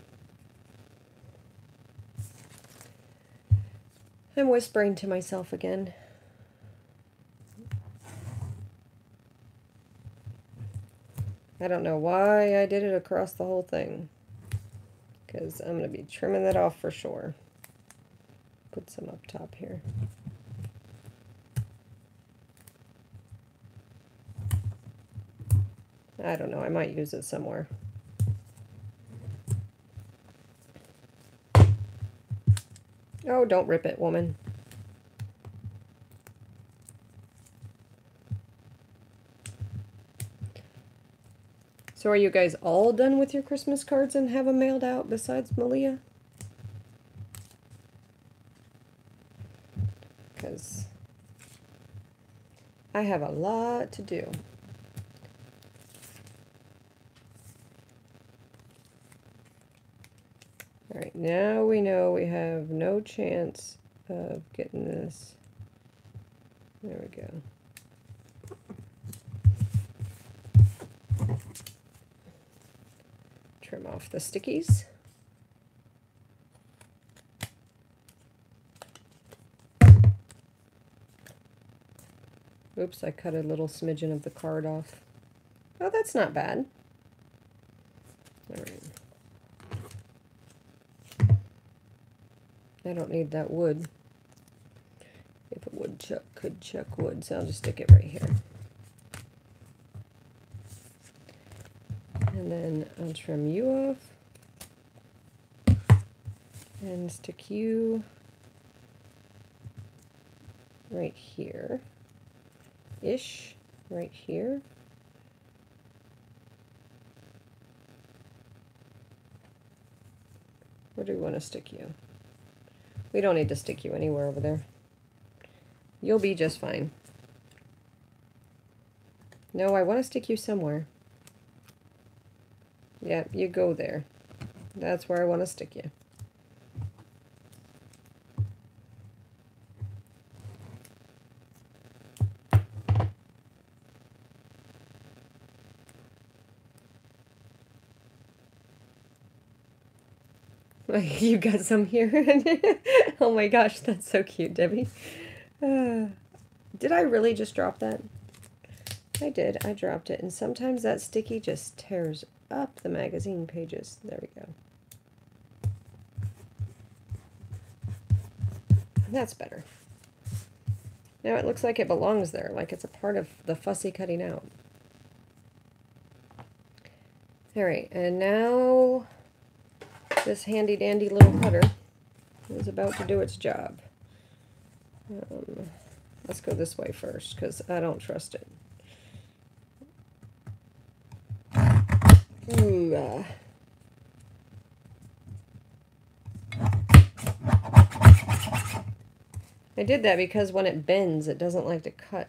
I'm whispering to myself again. I don't know why I did it across the whole thing, because I'm going to be trimming that off for sure. Put some up top here. I don't know, I might use it somewhere. Oh, don't rip it, woman. So are you guys all done with your Christmas cards and have them mailed out besides Malia? Because I have a lot to do. Alright, now we know we have no chance of getting this. There we go. Trim off the stickies. Oops, I cut a little smidgen of the card off. Oh, that's not bad. All right. I don't need that wood. If a woodchuck could chuck wood, so I'll just stick it right here. And then I'll trim you off. And stick you right here. Ish. Right here. Where do we want to stick you? We don't need to stick you anywhere over there. You'll be just fine. No, I want to stick you somewhere. Yeah, you go there. That's where I want to stick you. You got some here. Oh my gosh, that's so cute, Debbie. Did I really just drop that? I did. I dropped it. And sometimes that sticky just tears up the magazine pages. There we go. That's better. Now it looks like it belongs there, like it's a part of the fussy cutting out. Alright, and now this handy dandy little cutter is about to do its job. Let's go this way first, because I don't trust it. Ooh, I did that because when it bends, it doesn't like to cut.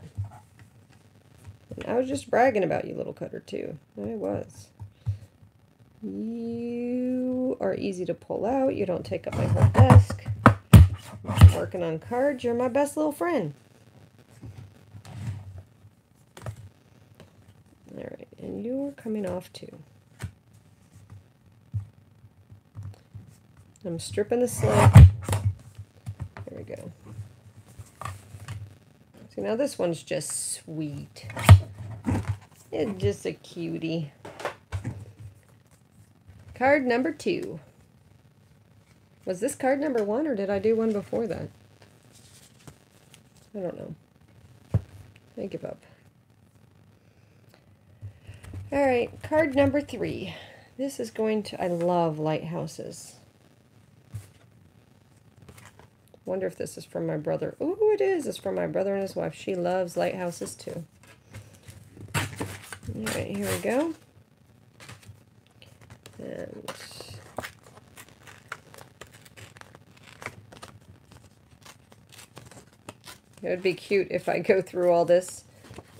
And I was just bragging about you, little cutter, too. I was. You are easy to pull out. You don't take up my whole desk. I'm working on cards. You're my best little friend. Alright, and you're coming off, too. I'm stripping the slip. There we go. See, now this one's just sweet. It's just a cutie. Card number 2. Was this card number 1, or did I do one before that? I don't know. I give up. Alright, card number 3. This is going to... I love lighthouses. Wonder if this is from my brother. Ooh, it is. It's from my brother and his wife. She loves lighthouses too. Alright, here we go. And it would be cute if I go through all this,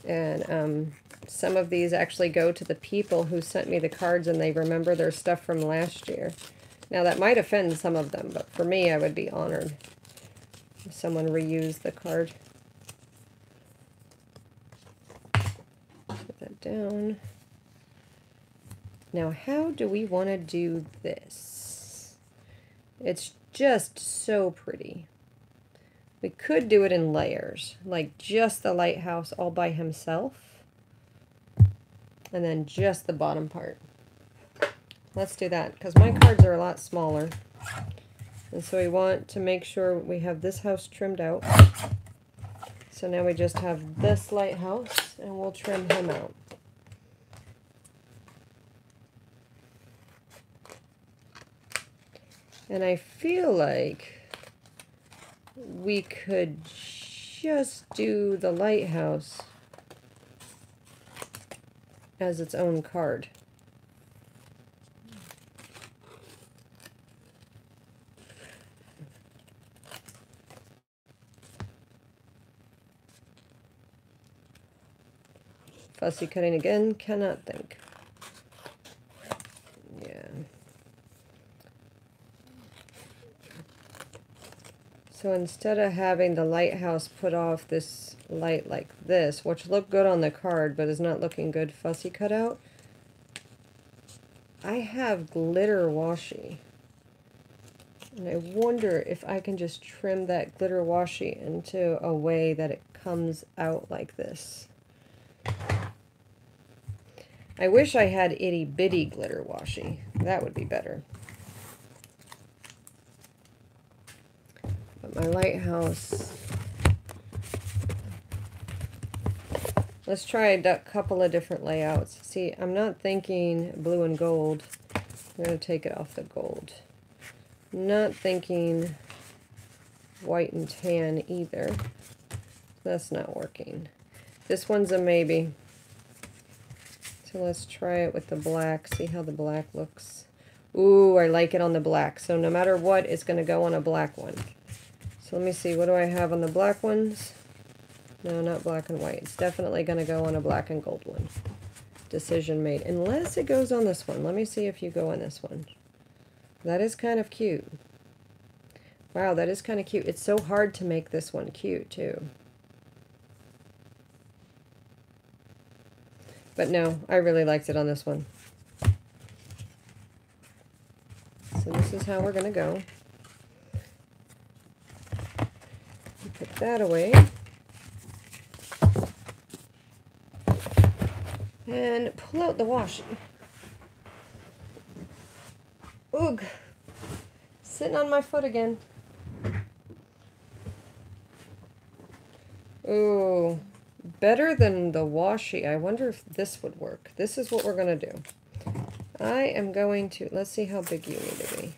and some of these actually go to the people who sent me the cards and they remember their stuff from last year. Now that might offend some of them, but for me I would be honored if someone reused the card. Put that down. Now, how do we want to do this? It's just so pretty. We could do it in layers, like just the lighthouse all by himself, and then just the bottom part. Let's do that, because my cards are a lot smaller. And so we want to make sure we have this house trimmed out. So now we just have this lighthouse, and we'll trim him out. And I feel like we could just do the lighthouse as its own card. Fussy cutting again, cannot think. Yeah. So instead of having the lighthouse put off this light like this, which looked good on the card but is not looking good fussy cut out, I have glitter washi. And I wonder if I can just trim that glitter washi into a way that it comes out like this. I wish I had itty bitty glitter washi. That would be better. But my lighthouse. Let's try a couple of different layouts. See, I'm not thinking blue and gold. I'm going to take it off the gold. Not thinking white and tan either. That's not working. This one's a maybe. So let's try it with the black. See how the black looks. Ooh, I like it on the black. So no matter what, it's going to go on a black one. So let me see. What do I have on the black ones? No, not black and white. It's definitely going to go on a black and gold one. Decision made. Unless it goes on this one. Let me see if you go on this one. That is kind of cute. Wow, that is kind of cute. It's so hard to make this one cute, too. But no, I really liked it on this one. So this is how we're going to go. Put that away. And pull out the washi. Oog! Sitting on my foot again. Ooh. Better than the washi. I wonder if this would work. This is what we're going to do. I am going to... Let's see how big you need to be.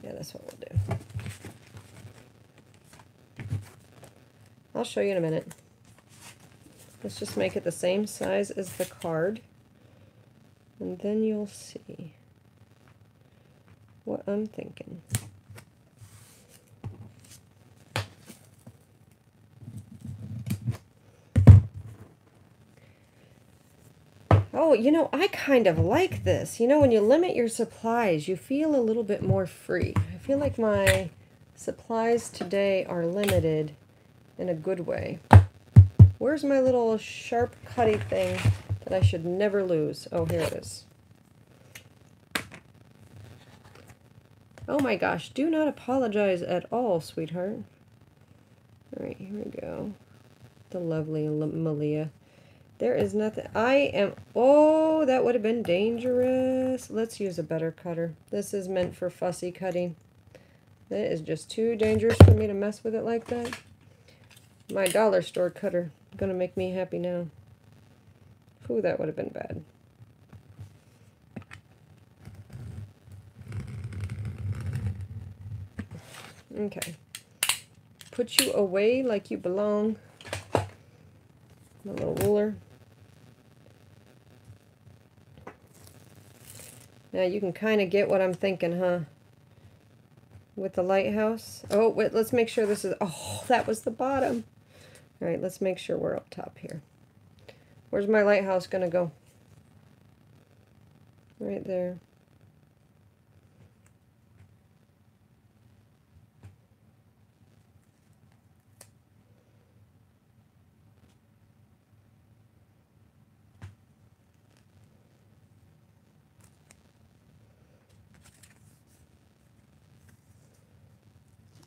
Yeah, that's what we'll do. I'll show you in a minute. Let's just make it the same size as the card. And then you'll see what I'm thinking. Oh, you know, I kind of like this. You know, when you limit your supplies, you feel a little bit more free. I feel like my supplies today are limited in a good way. Where's my little sharp cutty thing that I should never lose? Oh, here it is. Oh my gosh, do not apologize at all, sweetheart. All right, here we go. The lovely Malia. There is nothing. Oh, that would have been dangerous. Let's use a better cutter. This is meant for fussy cutting. That is just too dangerous for me to mess with it like that. My dollar store cutter is going to make me happy now. Ooh, that would have been bad. Okay. Put you away like you belong. My little ruler. Now you can kind of get what I'm thinking, huh? With the lighthouse. Oh, wait, let's make sure this is... Oh, that was the bottom. All right, let's make sure we're up top here. Where's my lighthouse going to go? Right there.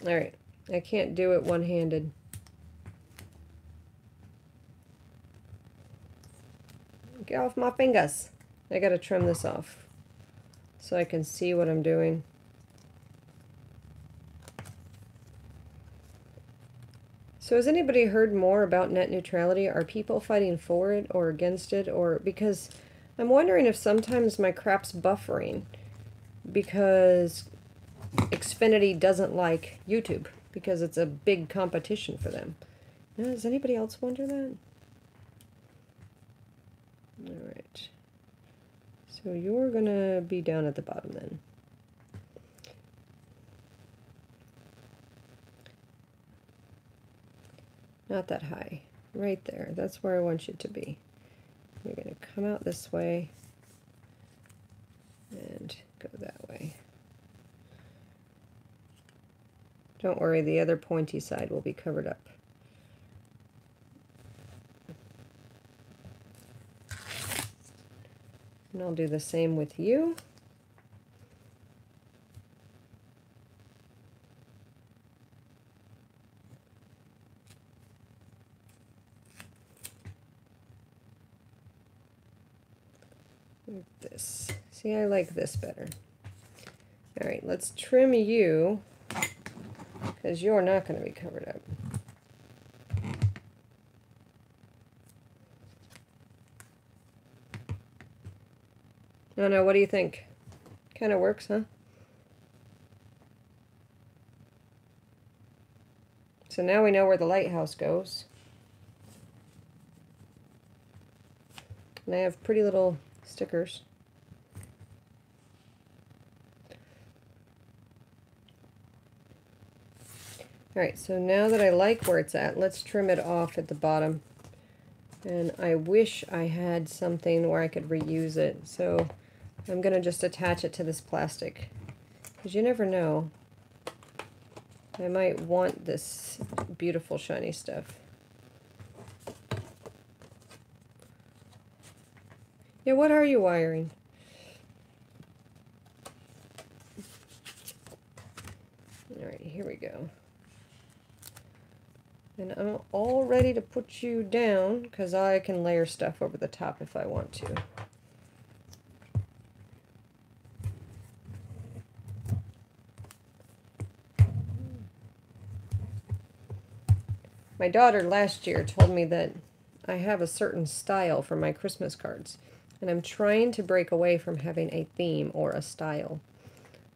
All right, I can't do it one-handed. Get off my fingers. I gotta trim this off so I can see what I'm doing. So has anybody heard more about net neutrality? Are people fighting for it or against it? Or because I'm wondering if sometimes my crap's buffering because Xfinity doesn't like YouTube because it's a big competition for them. Now, does anybody else wonder that? Alright. So you're gonna be down at the bottom then. Not that high. Right there. That's where I want you to be. You're gonna come out this way and go that way. Don't worry, the other pointy side will be covered up. And I'll do the same with you. this. See, I like this better. All right, let's trim you, because you're not going to be covered up. I don't know, what do you think? Kind of works, huh? So now we know where the lighthouse goes. And I have pretty little stickers. Alright, so now that I like where it's at, let's trim it off at the bottom. And I wish I had something where I could reuse it. So I'm going to just attach it to this plastic. Because you never know. I might want this beautiful shiny stuff. Yeah, what are you wiring? Alright, here we go. And I'm all ready to put you down, because I can layer stuff over the top if I want to. My daughter last year told me that I have a certain style for my Christmas cards, and I'm trying to break away from having a theme or a style.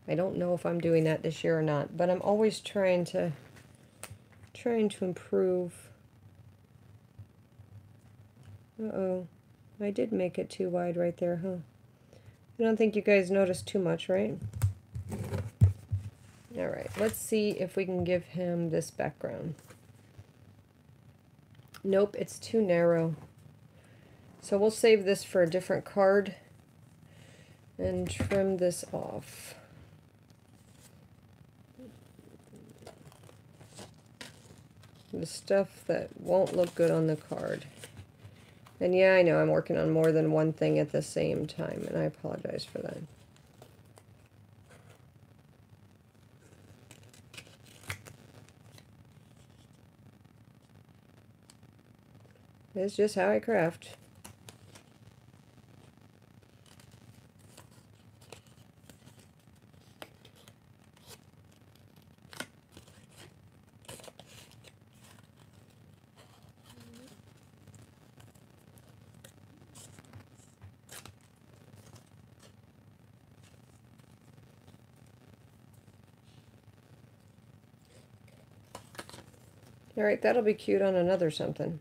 I don't know if I'm doing that this year or not, but I'm always trying to improve. Uh-oh, I did make it too wide right there, huh? I don't think you guys noticed too much, right? Alright, let's see if we can give him this background. Nope, it's too narrow. So we'll save this for a different card and trim this off. The stuff that won't look good on the card. And yeah, I know I'm working on more than one thing at the same time, and I apologize for that. It's just how I craft. Alright, that'll be cute on another something.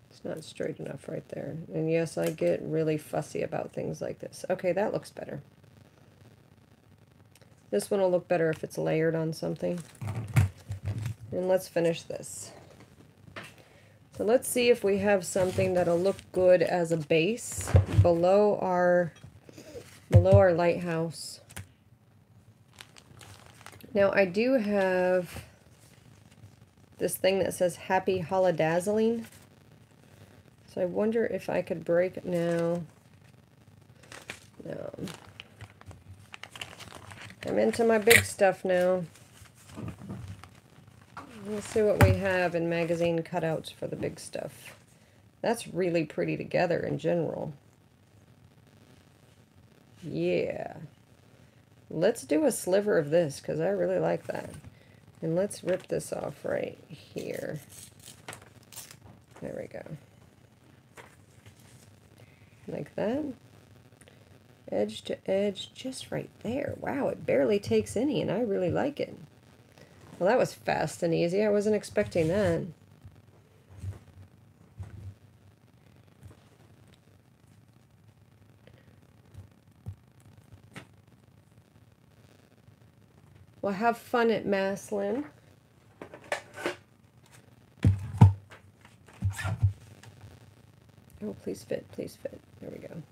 It's not straight enough right there. And yes, I get really fussy about things like this. Okay, that looks better. This one will look better if it's layered on something. And let's finish this. So let's see if we have something that'll look good as a base below our lighthouse. Now I do have this thing that says Happy Holidazzling. So I wonder if I could break it now. No. I'm into my big stuff now. Let's see what we have in magazine cutouts for the big stuff. That's really pretty together in general. Yeah. Let's do a sliver of this, because I really like that. And let's rip this off right here. There we go. Like that. Edge to edge, just right there. Wow, it barely takes any, and I really like it. Well, that was fast and easy. I wasn't expecting that. Well, have fun at Maslin. Oh, please fit, please fit. There we go.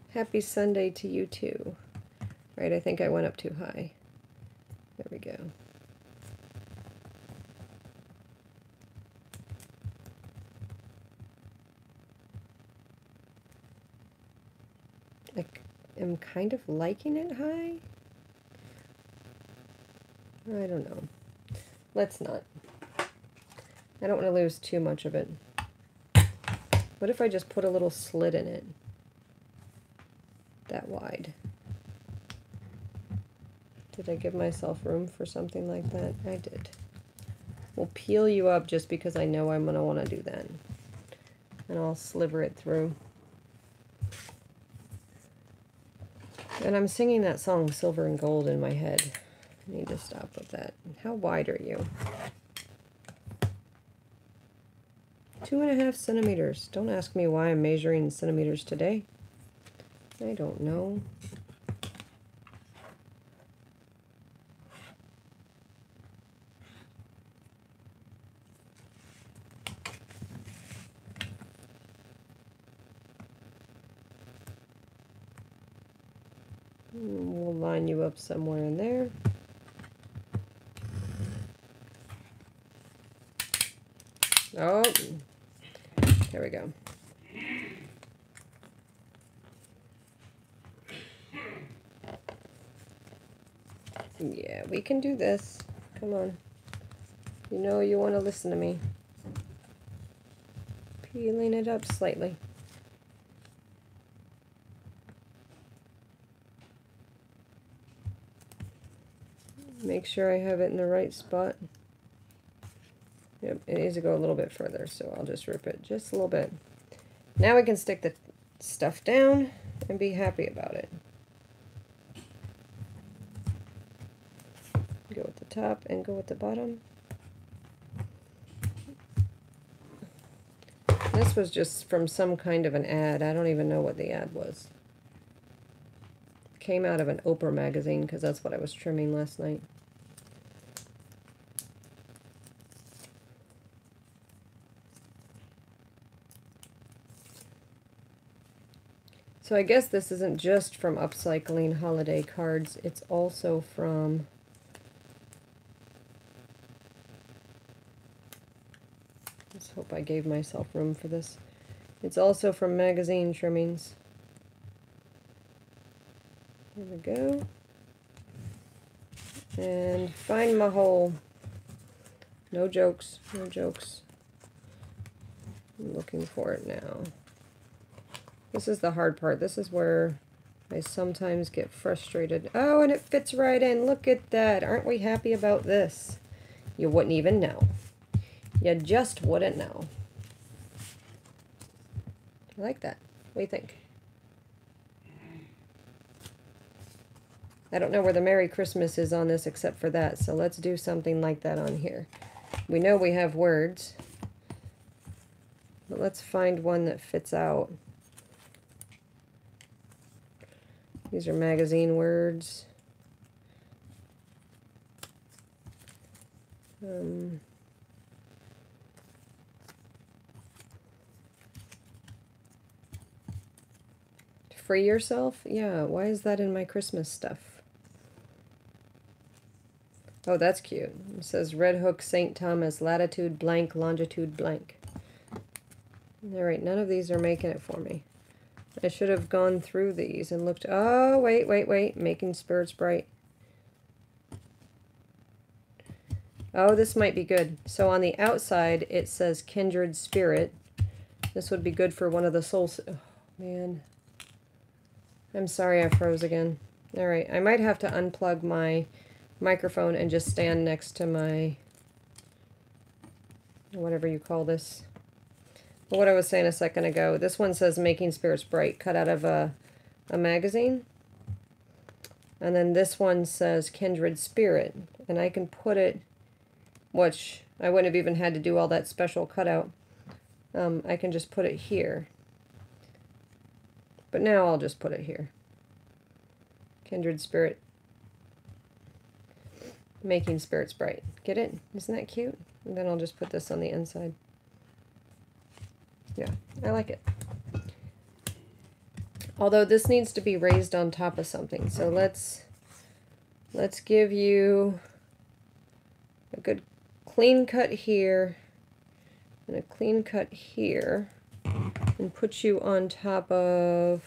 Happy Sunday to you too. Right, I think I went up too high. There we go. am kind of liking it high. I don't know. Let's not. I don't want to lose too much of it. What if I just put a little slit in it? That wide. Did I give myself room for something like that? I did. We'll peel you up just because I know I'm going to want to do that. And I'll sliver it through. And I'm singing that song, Silver and Gold, in my head. I need to stop with that. How wide are you? 2.5 centimeters. Don't ask me why I'm measuring centimeters today. I don't know. We'll line you up somewhere in there. Oh, there we go. Yeah, we can do this. Come on. You know you want to listen to me. Peeling it up slightly. Make sure I have it in the right spot. Yep, it needs to go a little bit further, so I'll just rip it just a little bit. Now we can stick the stuff down and be happy about it. Go at the top and go at the bottom. This was just from some kind of an ad. I don't even know what the ad was. It came out of an Oprah magazine because that's what I was trimming last night. So I guess this isn't just from Upcycling holiday cards, it's also from let's hope I gave myself room for this. It's also from magazine trimmings. There we go. And find my hole. No jokes, no jokes. I'm looking for it now. This is the hard part. This is where I sometimes get frustrated. Oh, and it fits right in. Look at that. Aren't we happy about this? You wouldn't even know. You just wouldn't know. I like that. What do you think? I don't know where the Merry Christmas is on this except for that, so let's do something like that on here. We know we have words, but let's find one that fits out. These are magazine words. Free yourself? Yeah, why is that in my Christmas stuff? Oh, that's cute. It says Red Hook St. Thomas, latitude blank, longitude blank. Alright, none of these are making it for me. I should have gone through these and looked. Oh, wait. Making spirits bright. Oh, this might be good. So on the outside, it says kindred spirit. This would be good for one of the souls. Oh, man. I'm sorry I froze again. All right, I might have to unplug my microphone and just stand next to my, whatever you call this. But what I was saying a second ago, this one says Making Spirits Bright, cut out of a magazine. And then this one says Kindred Spirit. And I can put it, which I wouldn't have even had to do all that special cutout. I can just put it here. But now I'll just put it here. Kindred Spirit. Making Spirits Bright. Get it? Isn't that cute? And then I'll just put this on the inside. Yeah, I like it. Although this needs to be raised on top of something. So let's give you a good clean cut here and a clean cut here and put you on top of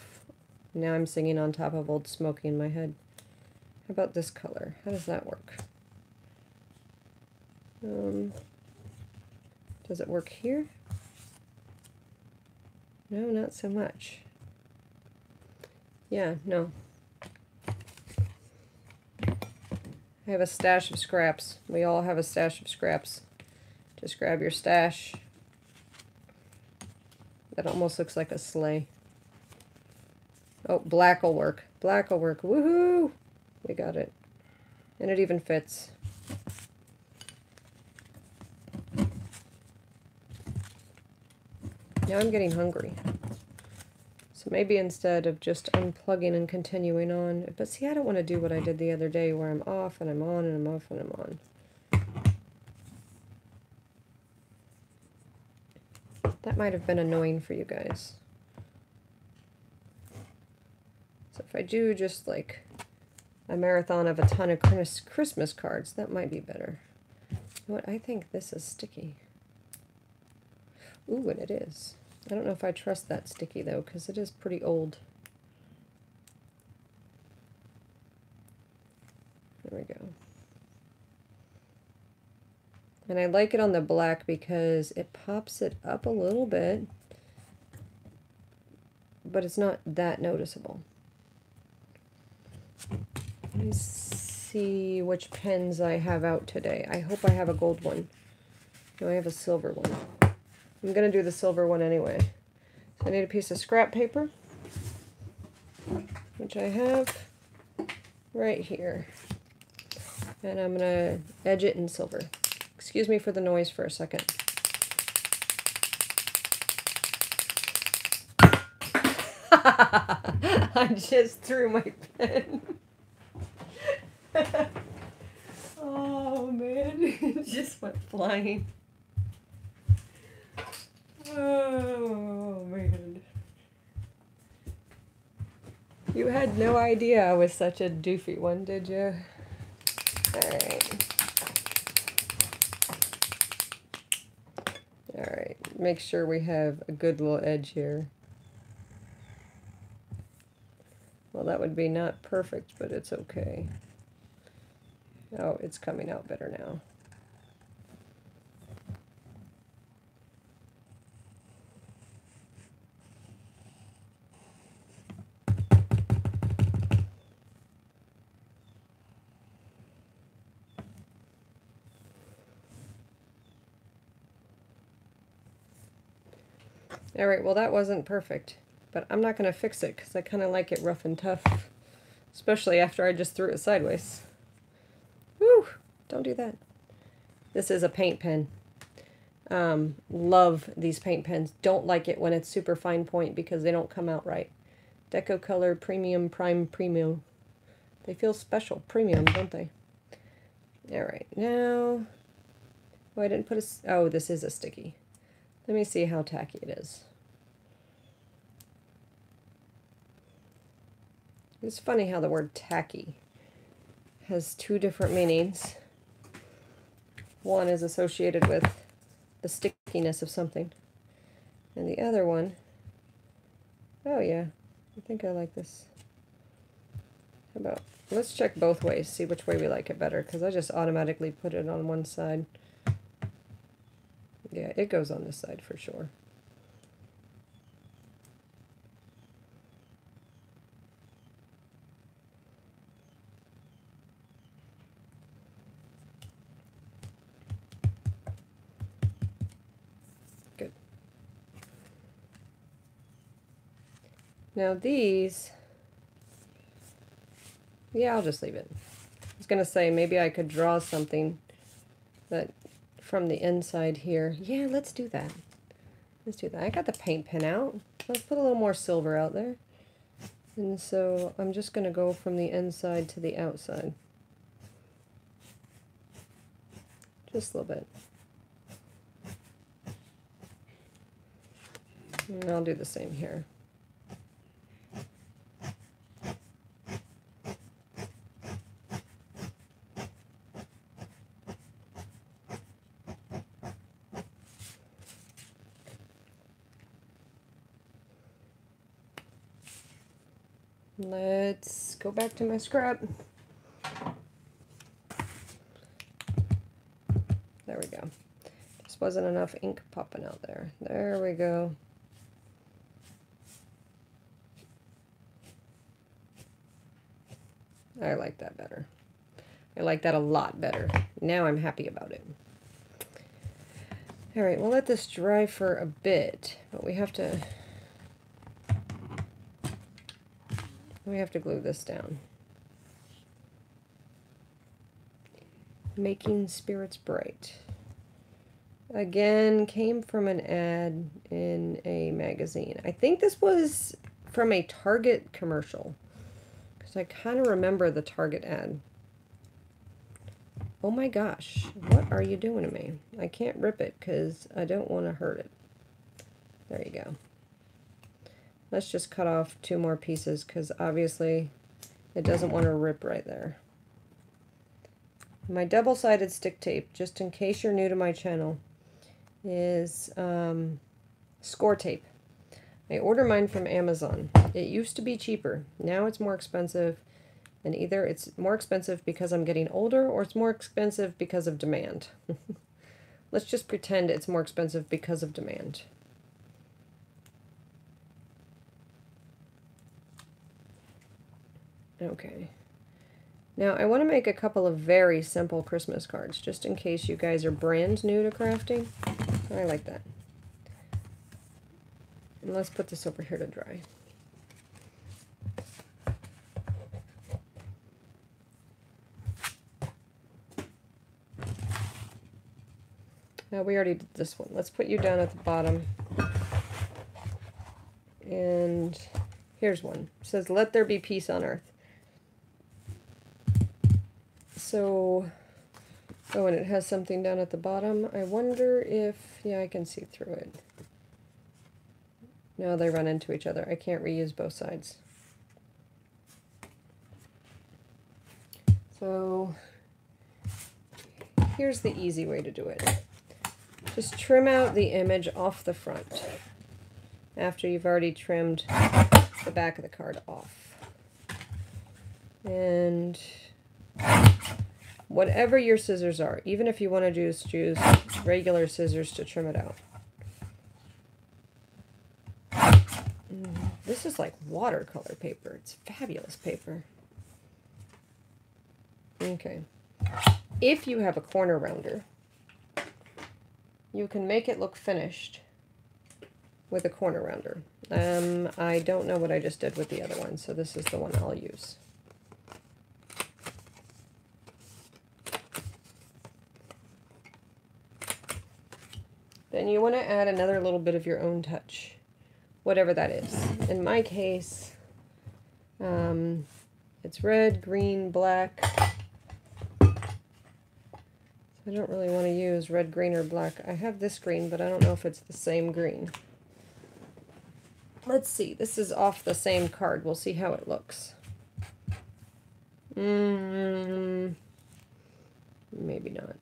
Now I'm singing on top of Old Smoky in my head. How about this color? How does that work? Does it work here? No, not so much. Yeah, no. I have a stash of scraps. We all have a stash of scraps. Just grab your stash. That almost looks like a sleigh. Oh, black will work. Black will work. Woohoo! We got it. And it even fits. Now I'm getting hungry. So maybe instead of just unplugging and continuing on, but see, I don't want to do what I did the other day where I'm off and I'm on and I'm off and I'm on. That might have been annoying for you guys. So if I do just like a marathon of a ton of Christmas cards, that might be better. You know what? I think this is sticky. Ooh, and it is. I don't know if I trust that sticky though, because it is pretty old. There we go. And I like it on the black because it pops it up a little bit, but it's not that noticeable. Let me see which pens I have out today. I hope I have a gold one. No, I have a silver one. I'm going to do the silver one anyway. So I need a piece of scrap paper, which I have right here. And I'm going to edge it in silver. Excuse me for the noise for a second. I just threw my pen. Oh man, it just went flying. Oh man. You had no idea I was such a doofy one, did you? Alright. Alright, make sure we have a good little edge here. Well, that would be not perfect, but it's okay. Oh, it's coming out better now. Alright, well that wasn't perfect, but I'm not going to fix it because I kind of like it rough and tough, especially after I just threw it sideways. Woo! Don't do that. This is a paint pen. Love these paint pens. Don't like it when it's super fine point because they don't come out right. Deco Color Premium Prime Premium. They feel special. Premium, don't they? Alright, now... Oh, I didn't put a... Oh, this is a sticky. Let me see how tacky it is. It's funny how the word tacky has two different meanings. One is associated with the stickiness of something. And the other one, oh yeah, I think I like this. How about, let's check both ways, see which way we like it better, because I just automatically put it on one side. Yeah, it goes on this side for sure. Good. Now these, yeah, I'll just leave it. I was going to say maybe I could draw something that from the inside here. Yeah, let's do that. Let's do that. I got the paint pen out. Let's put a little more silver out there. And so I'm just going to go from the inside to the outside. Just a little bit. And I'll do the same here. Let's go back to my scrap. There we go. Just wasn't enough ink popping out there. There we go. I like that better. I like that a lot better. Now I'm happy about it. All right, we'll let this dry for a bit, but we have to glue this down. Making Spirits Bright. Again, came from an ad in a magazine. I think this was from a Target commercial, because I kind of remember the Target ad. Oh my gosh, what are you doing to me? I can't rip it because I don't want to hurt it. There you go. Let's just cut off 2 more pieces because obviously it doesn't want to rip right there. My double-sided stick tape, just in case you're new to my channel, is score tape. I order mine from Amazon. It used to be cheaper. Now it's more expensive. And either it's more expensive because I'm getting older, or it's more expensive because of demand. Let's just pretend it's more expensive because of demand. Okay. Now I want to make a couple of very simple Christmas cards, just in case you guys are brand new to crafting. I like that. And let's put this over here to dry. Now we already did this one. Let's put you down at the bottom. And here's one. It says, "Let there be peace on earth." So, oh, and it has something down at the bottom. I wonder if, yeah, I can see through it. No, they run into each other. I can't reuse both sides. So, here's the easy way to do it. Just trim out the image off the front after you've already trimmed the back of the card off. And whatever your scissors are, even if you want to just use regular scissors to trim it out. This is like watercolor paper. It's fabulous paper. Okay. If you have a corner rounder, you can make it look finished with a corner rounder. I don't know what I just did with the other one, so this is the one I'll use. Then you want to add another little bit of your own touch, whatever that is. In my case, it's red, green, black. I don't really want to use red, green, or black. I have this green, but I don't know if it's the same green. Let's see. This is off the same card. We'll see how it looks. Maybe not.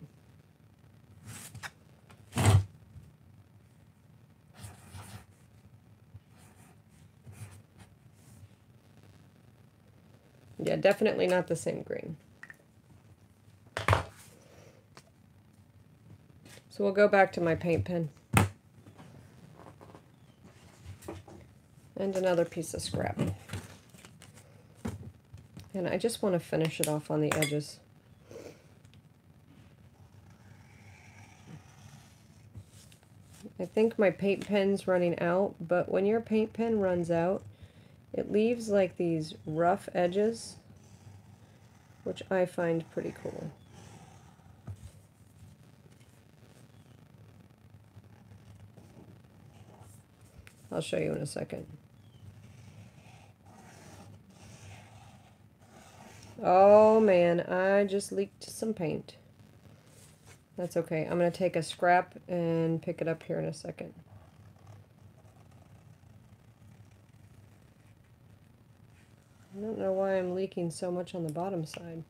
Yeah, definitely not the same green. So we'll go back to my paint pen. And another piece of scrap. And I just want to finish it off on the edges. I think my paint pen's running out, but when your paint pen runs out, it leaves like these rough edges, which I find pretty cool. I'll show you in a second. Oh man, I just leaked some paint. That's okay. I'm going to take a scrap and pick it up here in a second. I don't know why I'm leaking so much on the bottom side.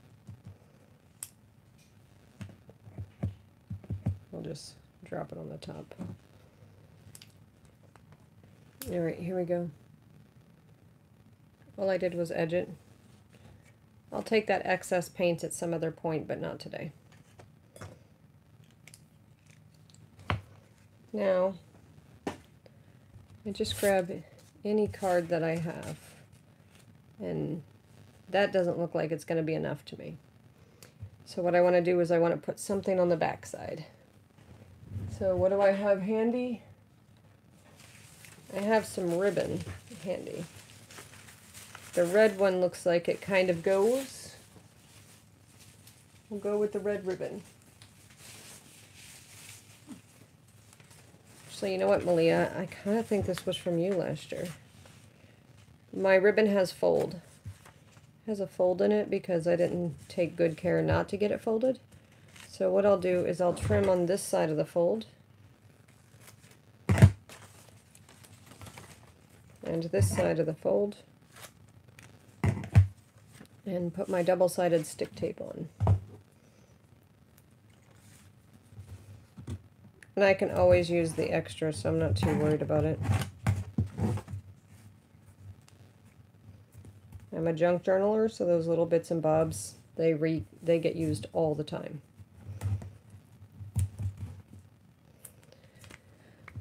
I'll just drop it on the top. Alright, here we go. All I did was edge it. I'll take that excess paint at some other point, but not today. Now, I just grab any card that I have, and that doesn't look like it's going to be enough to me. So what I want to do is I want to put something on the back side. So what do I have handy? I have some ribbon handy. The red one looks like it kind of goes. We'll go with the red ribbon. Actually, you know what, Malia? I kind of think this was from you last year. My ribbon has fold. It has a fold in it because I didn't take good care not to get it folded. So what I'll do is I'll trim on this side of the fold. And this side of the fold. And put my double-sided stick tape on. And I can always use the extra, so I'm not too worried about it. I'm a junk journaler, so those little bits and bobs, they get used all the time.